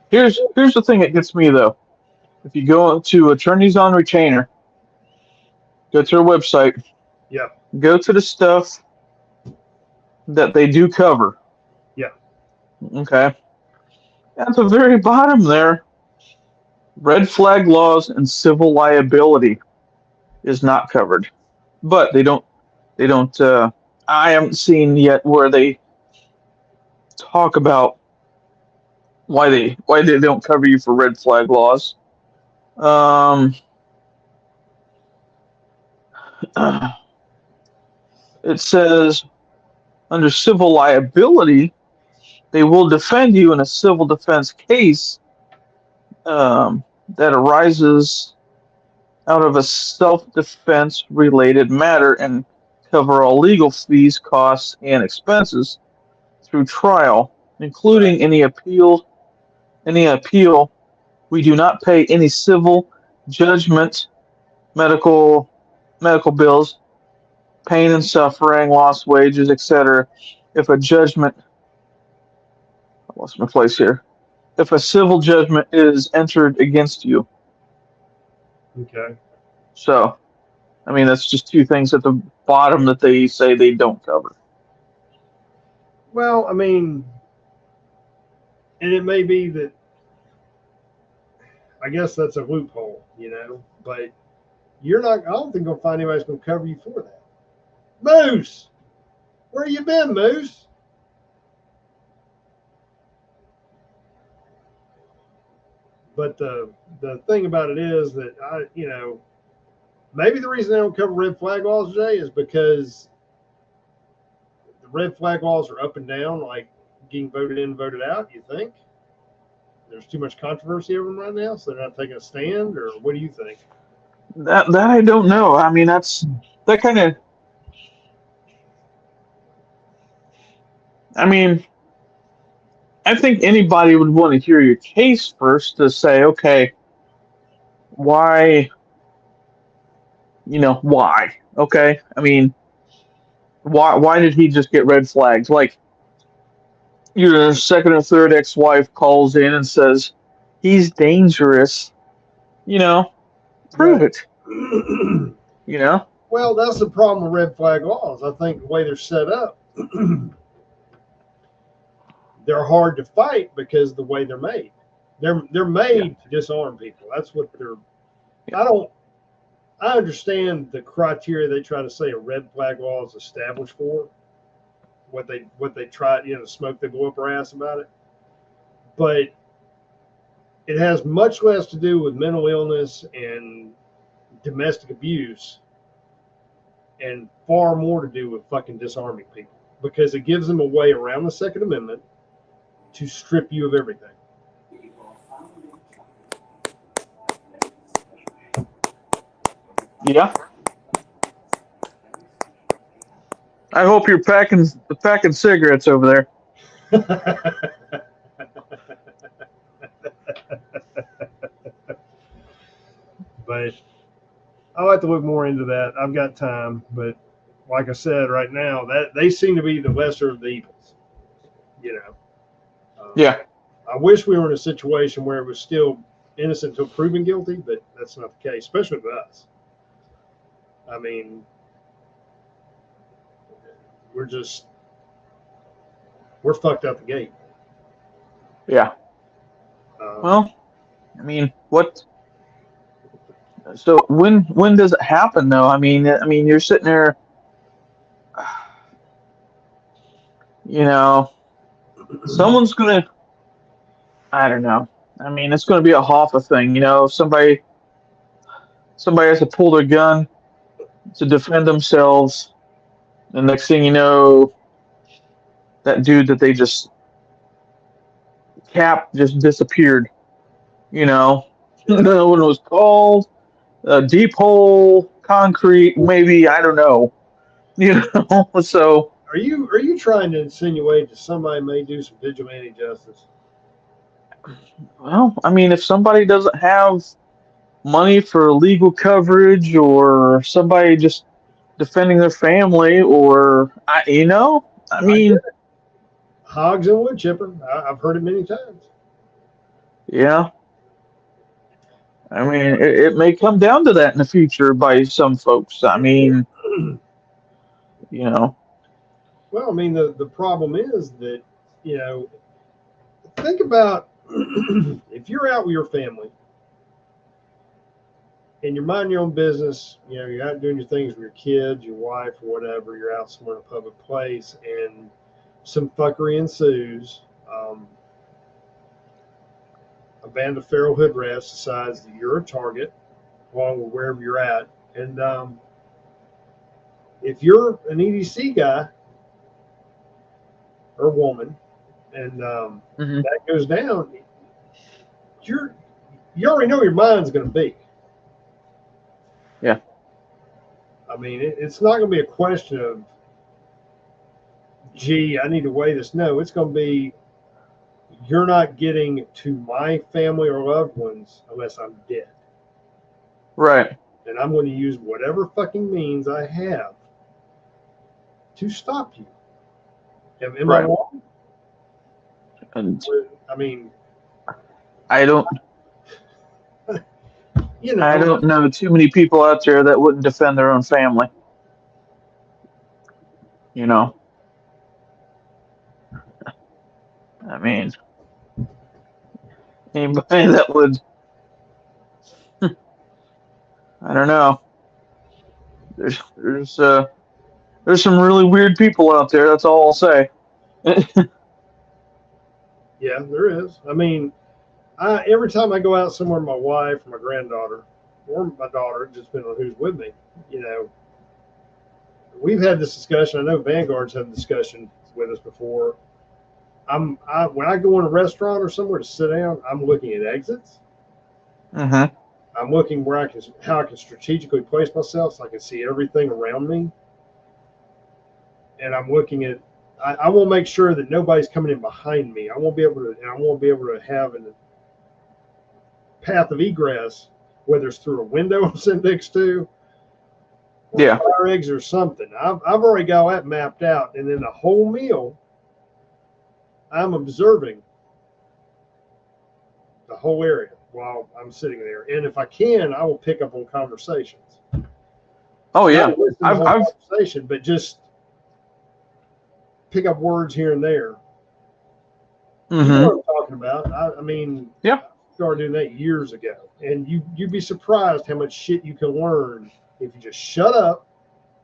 Here's the thing that gets me though. If you go to Attorneys on Retainer, go to their website. Yeah. Go to the stuff that they do cover. Yeah. Okay. At the very bottom there, red flag laws and civil liability is not covered. But they don't I haven't seen yet where they talk about why they don't cover you for red flag laws. It says under civil liability, they will defend you in a civil defense case that arises out of a self-defense related matter and cover all legal fees, costs, and expenses through trial, including any appeal. We do not pay any civil judgment, medical bills, pain and suffering, lost wages, etc. If a judgment, I lost my place here. If a civil judgment is entered against you. Okay. So, I mean, that's just two things at the bottom that they say they don't cover. Well, I mean, and it may be that, I guess that's a loophole, but I don't think you'll find anybody's going to cover you for that. Moose! Where you been, Moose? But the thing about it is that maybe the reason they don't cover red flag laws today is because the red flag laws are up and down, like getting voted in, voted out. You think there's too much controversy over them right now, so they're not taking a stand, or what do you think? That I don't know. I mean, that kind of. I mean, I think anybody would want to hear your case first to say, okay, why? Why? Okay, I mean, why did he just get red flags? Like, your second or third ex-wife calls in and says he's dangerous. Prove it. Well, that's the problem with red flag laws. I think the way they're set up, they're hard to fight because of the way they're made. They're made to disarm people. That's what they're. I understand the criteria they try to say a red flag law is established for. What they try, the smoke they blow up our ass about it. But it has much less to do with mental illness and domestic abuse, and far more to do with fucking disarming people, because it gives them a way around the Second Amendment to strip you of everything. Yeah. I hope you're packing cigarettes over there. But I'll have to look more into that. I've got time, but like I said, right now that they seem to be the lesser of the evils. You know. Yeah. I wish we were in a situation where it was still innocent until proven guilty, but that's not the case, especially with us. I mean, we're fucked out the gate. Yeah. Well, I mean, what? So when does it happen though? I mean, you're sitting there, you know, someone's gonna. I don't know. I mean, it's gonna be a Hoffa thing, you know. If somebody has to pull their gun to defend themselves, the next thing you know, that dude that they just capped just disappeared. You know, I don't know what it was called. Deep hole, concrete, maybe, I don't know. You know, so are you trying to insinuate that somebody may do some vigilante justice? well, I mean, if somebody doesn't have money for legal coverage, or somebody just defending their family, or I mean, Hogs and wood chipper. I've heard it many times. yeah. I mean, it may come down to that in the future by some folks. I mean, you know. Well, I mean, the problem is that, you know, think about if you're out with your family and you're minding your own business, you know, you're out doing your things with your kids, your wife, or whatever, you're out somewhere in a public place and some fuckery ensues. A band of feral hood rats decides that you're a target along with wherever you're at. And if you're an EDC guy or woman and that goes down, you already know where your mind's going to be. Yeah. I mean, it's not going to be a question of, gee, I need to weigh this. No, it's going to be, you're not getting to my family or loved ones unless I'm dead. Right. And I'm going to use whatever fucking means I have to stop you. Am I wrong? And I mean, I don't. You know, I don't know too many people out there that wouldn't defend their own family. You know. I mean, anybody that would. I don't know. There's some really weird people out there. That's all I'll say. Yeah, there is. I mean, every time I go out somewhere with my wife or my granddaughter or my daughter, just depending on who's with me, you know, we've had this discussion. I know Vanguard's had a discussion with us before. When I go in a restaurant or somewhere to sit down, I'm looking at exits. Mm-hmm. I'm looking how I can strategically place myself so I can see everything around me. And I'm looking at, I will make sure that nobody's coming in behind me. I won't be able to have a path of egress, whether it's through a window I'm sitting next to, or fire exit or something. I've already got that mapped out, and then the whole meal, I'm observing the whole area while I'm sitting there. And if I can, I will pick up on conversations. Oh yeah, I've conversation, but just pick up words here and there. Mm-hmm. You know what I'm talking about. I mean, yeah, I started doing that years ago, and you'd be surprised how much shit you can learn if you just shut up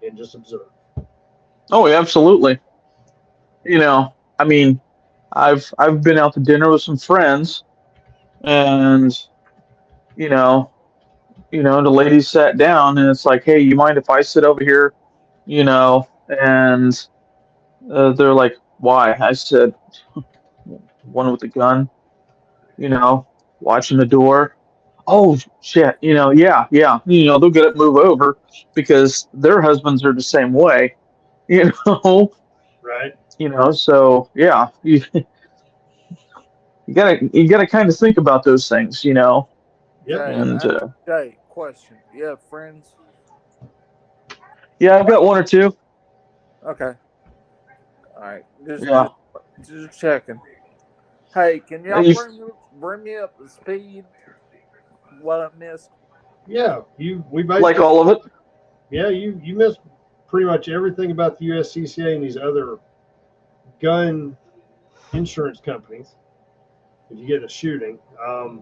and just observe. Oh, yeah, absolutely. You know, I mean, I've been out to dinner with some friends, and you know, the ladies sat down, and it's like, hey, you mind if I sit over here? You know, and they're like, why? I said, one with a gun, you know, watching the door. Oh shit, yeah, they'll get up, move over because their husbands are the same way, you know. Right. So yeah, you gotta kind of think about those things, Yep. and Jay, question. You have friends? yeah, I've got one or two. Okay. All right. Yeah, Just checking. Hey, can I y'all used, bring me up to speed? What I missed? Yeah. We like basically, all of it. yeah, you missed pretty much everything about the USCCA and these other gun insurance companies. If you get in a shooting,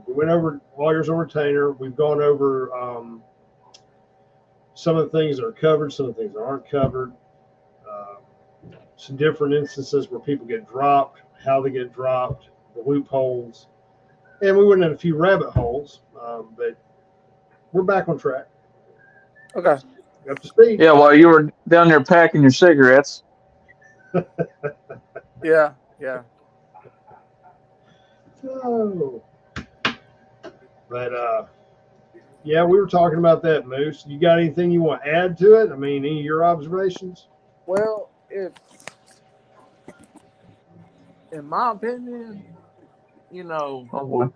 we went over lawyers on retainer. We've gone over some of the things that are covered, some of the things that aren't covered. Uh, some different instances where people get dropped, how they get dropped, the loopholes, and we went in a few rabbit holes. But we're back on track, Okay. up to speed. Yeah, while you were down there packing your cigarettes. Yeah. Yeah. Oh, but yeah, we were talking about that, Moose. You got anything you want to add to it? I mean, any of your observations? Well, in my opinion, you know, Oh boy.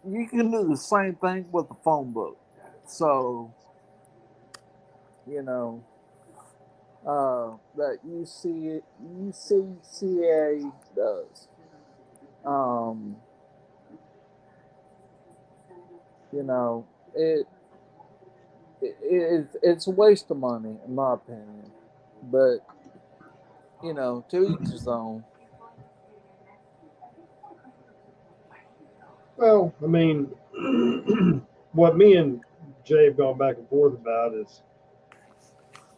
you can do the same thing with the phone book. So, you know, that UCCA does. Um, you know, it's a waste of money in my opinion. But to each his own. Well, I mean, what me and Jay have gone back and forth about is,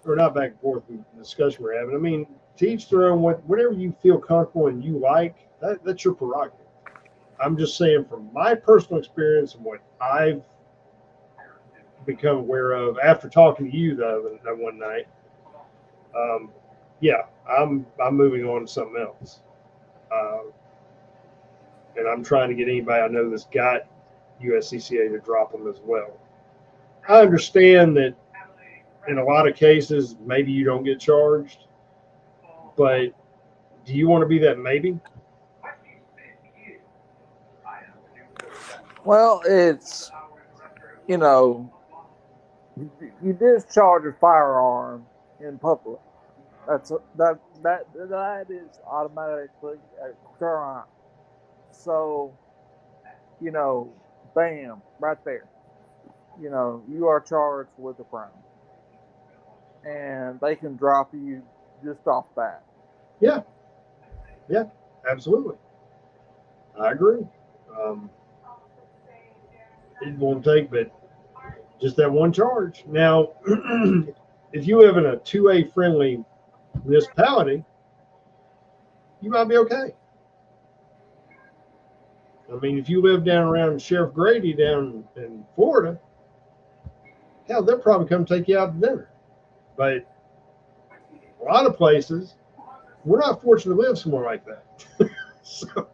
or not back and forth, the discussion we're having. I mean, to each their own. Whatever you feel comfortable and you like, that's your prerogative. I'm just saying from my personal experience and what I've become aware of after talking to you that one night. Um, yeah, I'm moving on to something else, uh, and I'm trying to get anybody I know that's got USCCA to drop them as well. I understand that in a lot of cases maybe you don't get charged, but do you want to be that maybe? Well, it's you know you discharge a firearm in public. That is automatically a crime. So you know, bam, right there. You are charged with a crime, and they can drop you just off that. Yeah, yeah, absolutely. I agree. Um, it won't take but just that one charge. Now, if you live in a 2A friendly municipality, you might be okay. I mean, if you live down around Sheriff Grady down in Florida, hell, they'll probably come take you out to dinner. But a lot of places, we're not fortunate to live somewhere like that. So,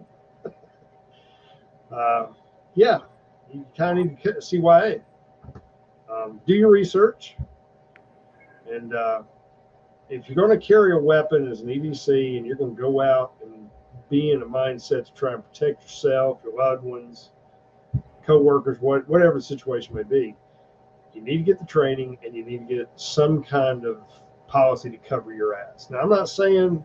uh, yeah, you kind of need to CYA. Do your research, and if you're going to carry a weapon as an EDC and you're going to go out and be in a mindset to try and protect yourself, your loved ones, co-workers, whatever the situation may be, you need to get the training and you need to get some kind of policy to cover your ass. Now, I'm not saying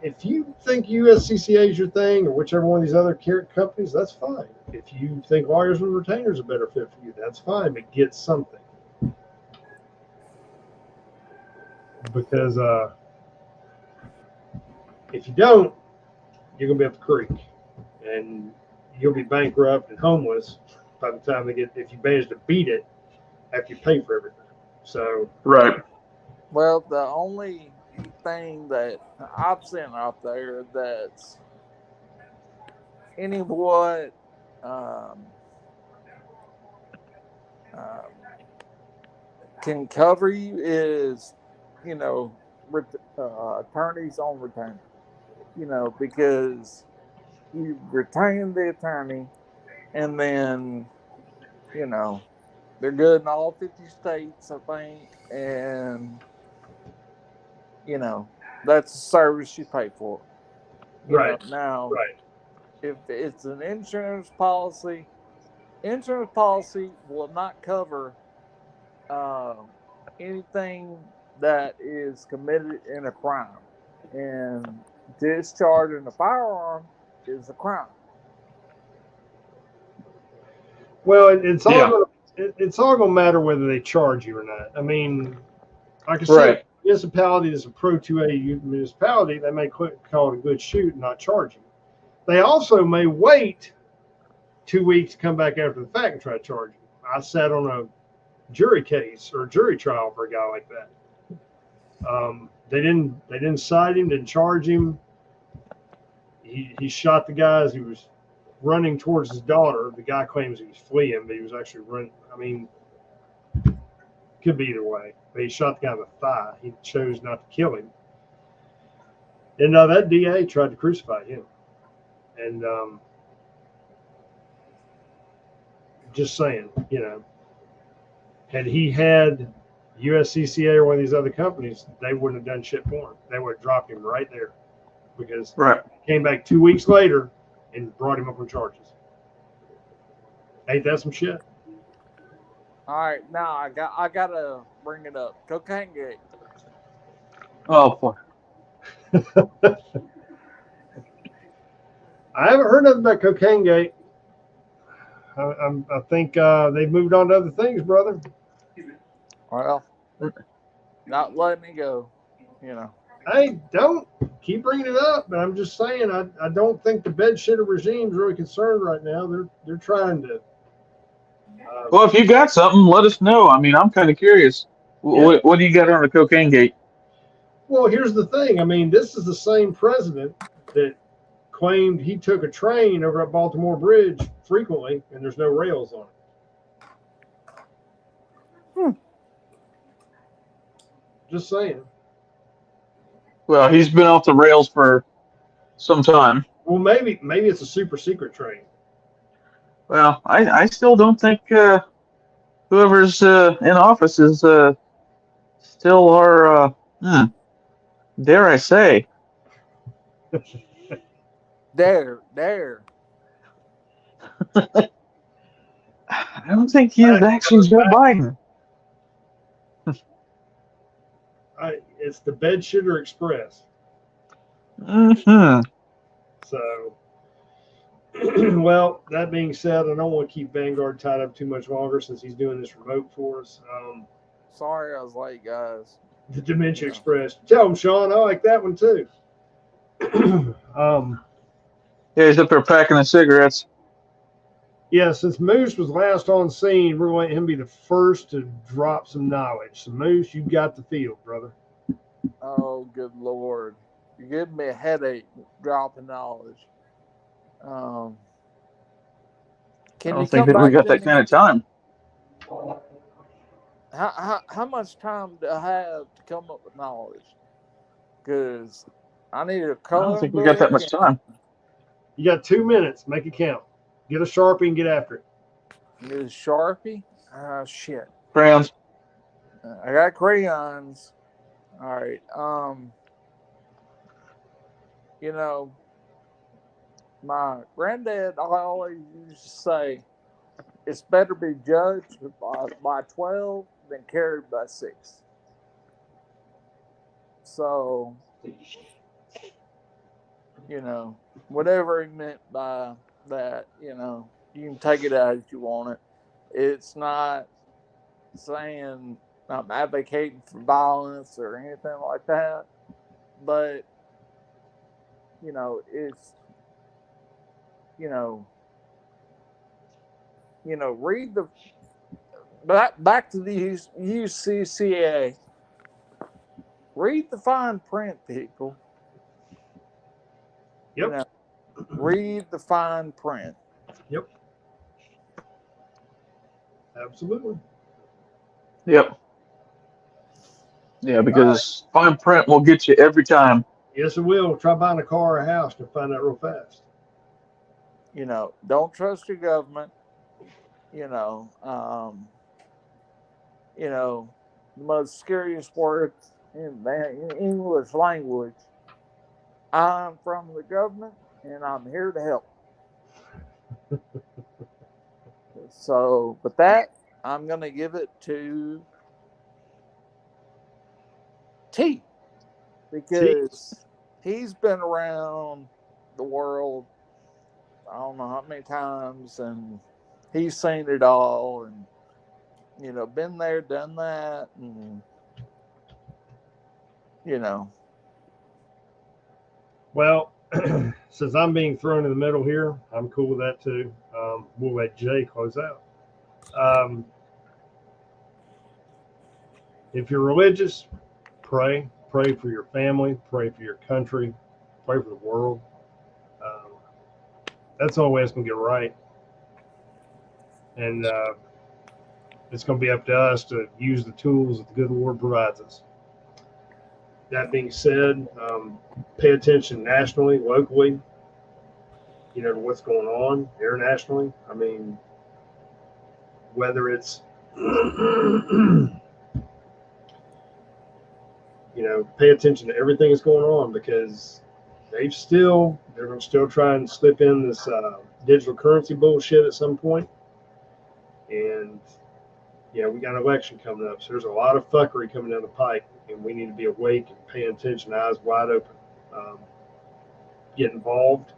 if you think USCCA is your thing or whichever one of these other companies, that's fine. If you think lawyers and retainers are a better fit for you, that's fine, but get something. Because if you don't, you're going to be up the creek and you'll be bankrupt and homeless by the time if you manage to beat it after you pay for everything. So, Right. Well, the only thing that I've seen out there that's any what um, um, can cover you is, you know, attorneys on retainer. Because you retain the attorney, and then you know they're good in all 50 states, I think, and You know, that's a service you pay for. You know, Right. now Right. if it's an insurance policy will not cover uh, anything that is committed in a crime, and discharging a firearm is a crime. Well, it's all Yeah. gonna it's all gonna matter whether they charge you or not. I mean, like I said, Right. municipality is a Pro 2A municipality. They may call it a good shoot and not charge you. They also may wait 2 weeks to come back after the fact and try to charge you. I sat on a jury case or jury trial for a guy like that. They didn't cite him, didn't charge him. He shot the guy as he was running towards his daughter. The guy claims he was fleeing, but he was actually running. I mean, could be either way. But he shot the guy in the thigh. He chose not to kill him. And that DA tried to crucify him. And just saying, had he had USCCA or one of these other companies, they wouldn't have done shit for him. They would have dropped him right there because Right. he came back 2 weeks later and brought him up on charges. Ain't that some shit? All right, now I gotta bring it up. Cocaine Gate. Oh boy. I haven't heard nothing about Cocaine Gate. I think they've moved on to other things, brother. Well, not letting me go. You know. I don't keep bringing it up, but I'm just saying I don't think the bed shitter regime's really concerned right now. They're trying to. Well, if you got something, let us know. I mean, I'm kind of curious. Yeah. What do you got on the cocaine gate? Well, here's the thing. I mean, this is the same president that claimed he took a train over at Baltimore Bridge frequently, and there's no rails on it. Just saying. Well, he's been off the rails for some time. Well, maybe it's a super secret train. Well, I still don't think whoever's in office is still our, dare I say. There. I don't think he is actually Joe Biden. It's the Bed Shitter Express. Mm-hmm. So, well, that being said, I don't want to keep Vanguard tied up too much longer since he's doing this remote for us. Sorry, I was late, guys. The Dementia Express. Tell him, Sean, I like that one too. Yeah, he's up there packing the cigarettes. Yeah, since Moose was last on scene, we're going to let him be the first to drop some knowledge. So, Moose, you got the field, brother. Oh, good Lord. You're giving me a headache dropping knowledge. I don't think that we got that kind of time. How much time do I have to come up with knowledge? Because I need a I color. don't think we got that much time. You got 2 minutes. Make it count. Get a Sharpie and get after it. Need a Sharpie? Shit. Crayons. I got crayons. All right. My granddad always used to say, it's better be judged by 12 than carried by 6. So, whatever he meant by that, you can take it as you want it. It's not saying I'm advocating for violence or anything like that, but it's read the back to the UCCA. Read the fine print, people. Yep. Read the fine print. Yep. Absolutely. Yep. Yeah, because fine print will get you every time. Yes, it will. Try buying a car or a house to find out real fast. Don't trust your government. The most scariest word in English language, I'm from the government and I'm here to help. So, but that I'm going to give it to T because he's been around the world, I don't know how many times, and he's seen it all, and been there, done that, and you know. Well, since I'm being thrown in the middle here, I'm cool with that too. We'll let Jay close out. If you're religious, pray. Pray for your family. Pray for your country. Pray for the world. That's the only way it's going to get right. And it's going to be up to us to use the tools that the good Lord provides us. That being said, pay attention nationally, locally, to what's going on internationally. I mean, whether it's, pay attention to everything that's going on because they're going to still try and slip in this digital currency bullshit at some point. And, we got an election coming up. So there's a lot of fuckery coming down the pike. And we need to be awake and pay attention, eyes wide open. Get involved,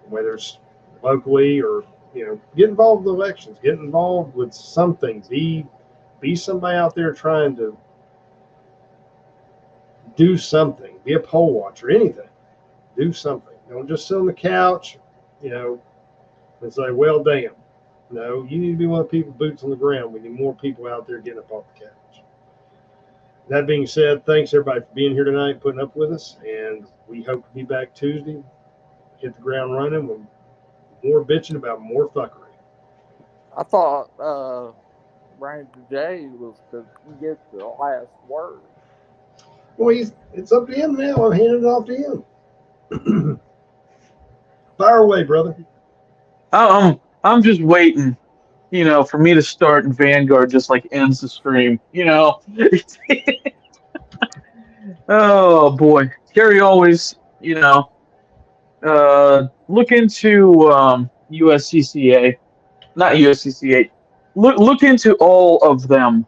whether it's locally or, get involved with elections. Get involved with some things. Be somebody out there trying to do something. Be a poll watcher, anything. Do something. Don't just sit on the couch, and say, well, damn. No, you need to be one of the people boots on the ground. We need more people out there getting up off the couch. That being said, thanks everybody for being here tonight, putting up with us, and we hope to be back Tuesday, hit the ground running with more bitching about more fuckery. I thought Ranger J was to get the last word. Well, it's up to him now. I'm handing it off to him. Fire away, brother. I'm just waiting, for me to start and Vanguard just like ends the stream, Oh boy, Kerry always, look into USCCA, not USCCA. Look into all of them.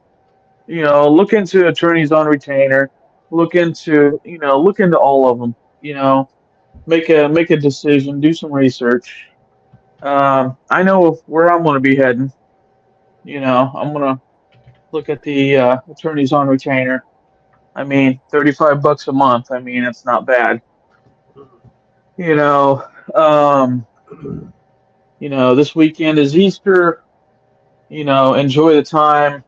Look into attorneys on retainer. Look into all of them. Make a decision. Do some research. I know where I'm going to be heading. I'm going to look at the attorneys on retainer. I mean, $35 a month. I mean, it's not bad. This weekend is Easter. Enjoy the time.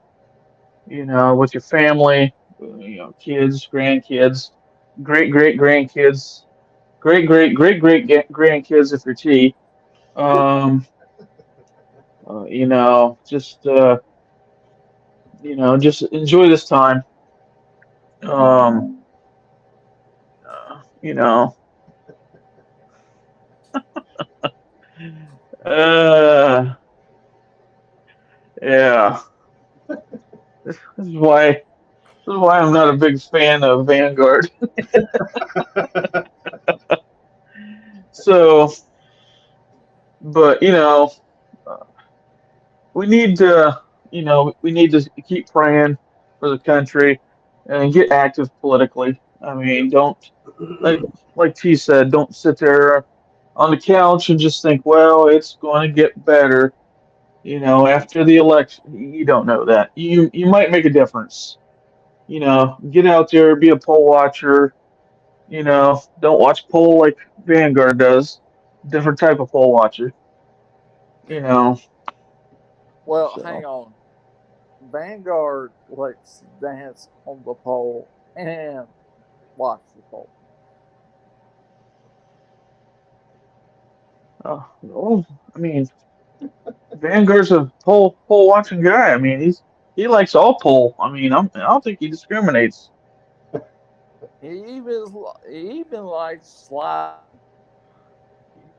With your family. Kids, grandkids, great grandkids, great grandkids if you're T. Just enjoy this time. Um, you know, uh, yeah. This is why I'm not a big fan of Vanguard. So, but we need to, keep praying for the country and get active politically. I mean, don't like T said, don't sit there on the couch and just think, well, it's going to get better. After the election, you don't know that. You might make a difference. Get out there, be a poll watcher. Don't watch poll like Vanguard does. Different type of poll watcher. Well, So. hang on. Vanguard likes to dance on the pole and watch the pole. Well, I mean, Vanguard's a poll watching guy. I mean, he likes all poll. I mean, I don't think he discriminates. He even likes slide.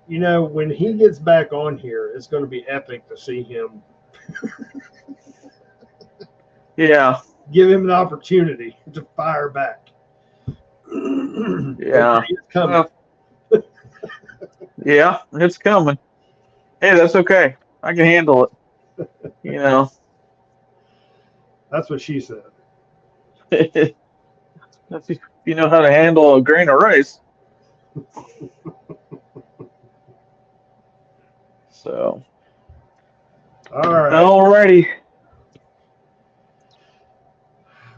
When he gets back on here, it's going to be epic to see him. Yeah. give him an opportunity to fire back. Yeah. It's coming. Yeah, it's coming. Hey, that's okay. I can handle it. You know. That's what she said. If you know how to handle a grain of rice. So. All right. Alrighty.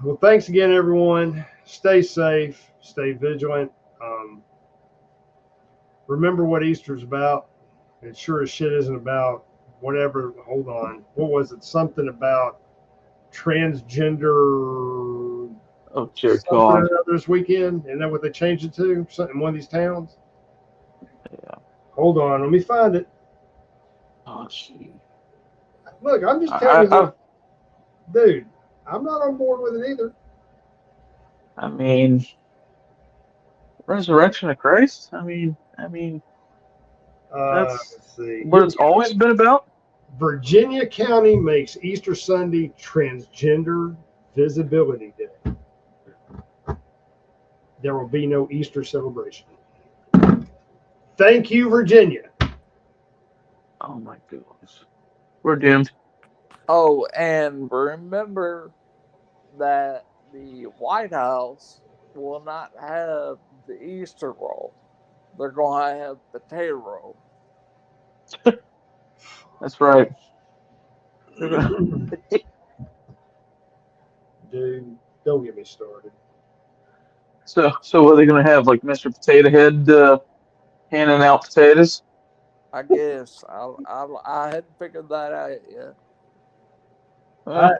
Well, thanks again, everyone. Stay safe. Stay vigilant. Remember what Easter's about. It sure as shit isn't about whatever. Hold on. What was it? Something about transgender Oh, dear something or God. another this weekend. Isn't that what they changed it to? Something in one of these towns? Yeah. Hold on. Let me find it. Oh, gee. Look, I'm just telling I, you, dude, I'm not on board with it either. I mean, resurrection of Christ. I mean, that's Let's see. what it's always been about. Virginia County makes Easter Sunday Transgender Visibility Day. There will be no Easter celebration. Thank you, Virginia. Oh my goodness, we're doomed. Oh, and remember that the White House will not have the Easter roll. They're going to have potato roll. That's right. Dude, don't get me started. So what are they gonna have? Like Mr. Potato Head handing out potatoes? I guess I hadn't figured that out yet.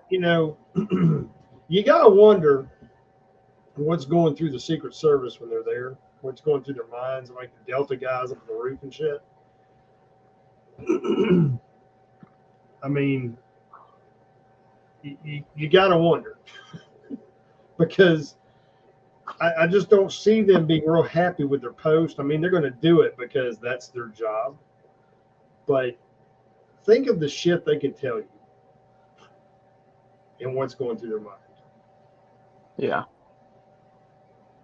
You know, you got to wonder what's going through the Secret Service when they're there, what's going through their minds, like the Delta guys up on the roof and shit. I mean, you got to wonder because I just don't see them being real happy with their post. I mean, they're going to do it because that's their job. But think of the shit they can tell you and what's going through their mind. Yeah.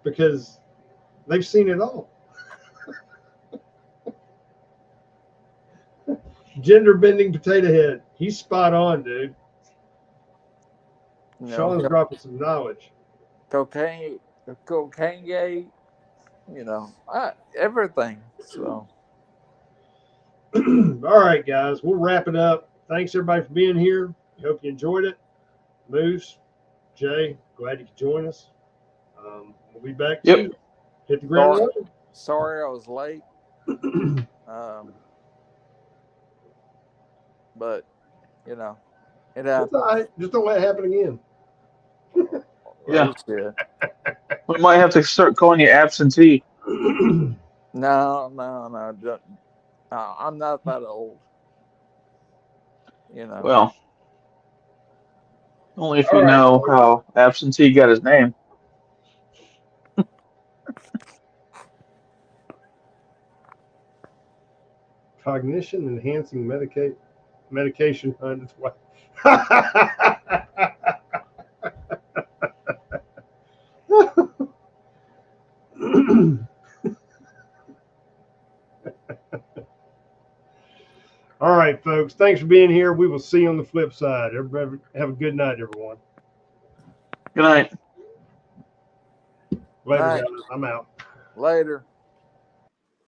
Because they've seen it all. Gender bending potato head. He's spot on, dude. You Sean's know, dropping some knowledge. cocaine gate, everything. So, All right, guys, we'll wrap it up. Thanks everybody for being here. Hope you enjoyed it. Moose, Jay, glad you could join us. We'll be back Yep. to hit the ground running. sorry I was late. But it It's happened. all right. Just don't let it happen again. Yeah. Yeah. We might have to start calling you absentee. No. I'm not that old. Well, only if All you right, know folks. how absentee got his name. Cognition enhancing medication on its way. All right, folks. Thanks for being here. We will see you on the flip side. Everybody have a good night, everyone. Good night. Later, Night. guys. I'm out. Later.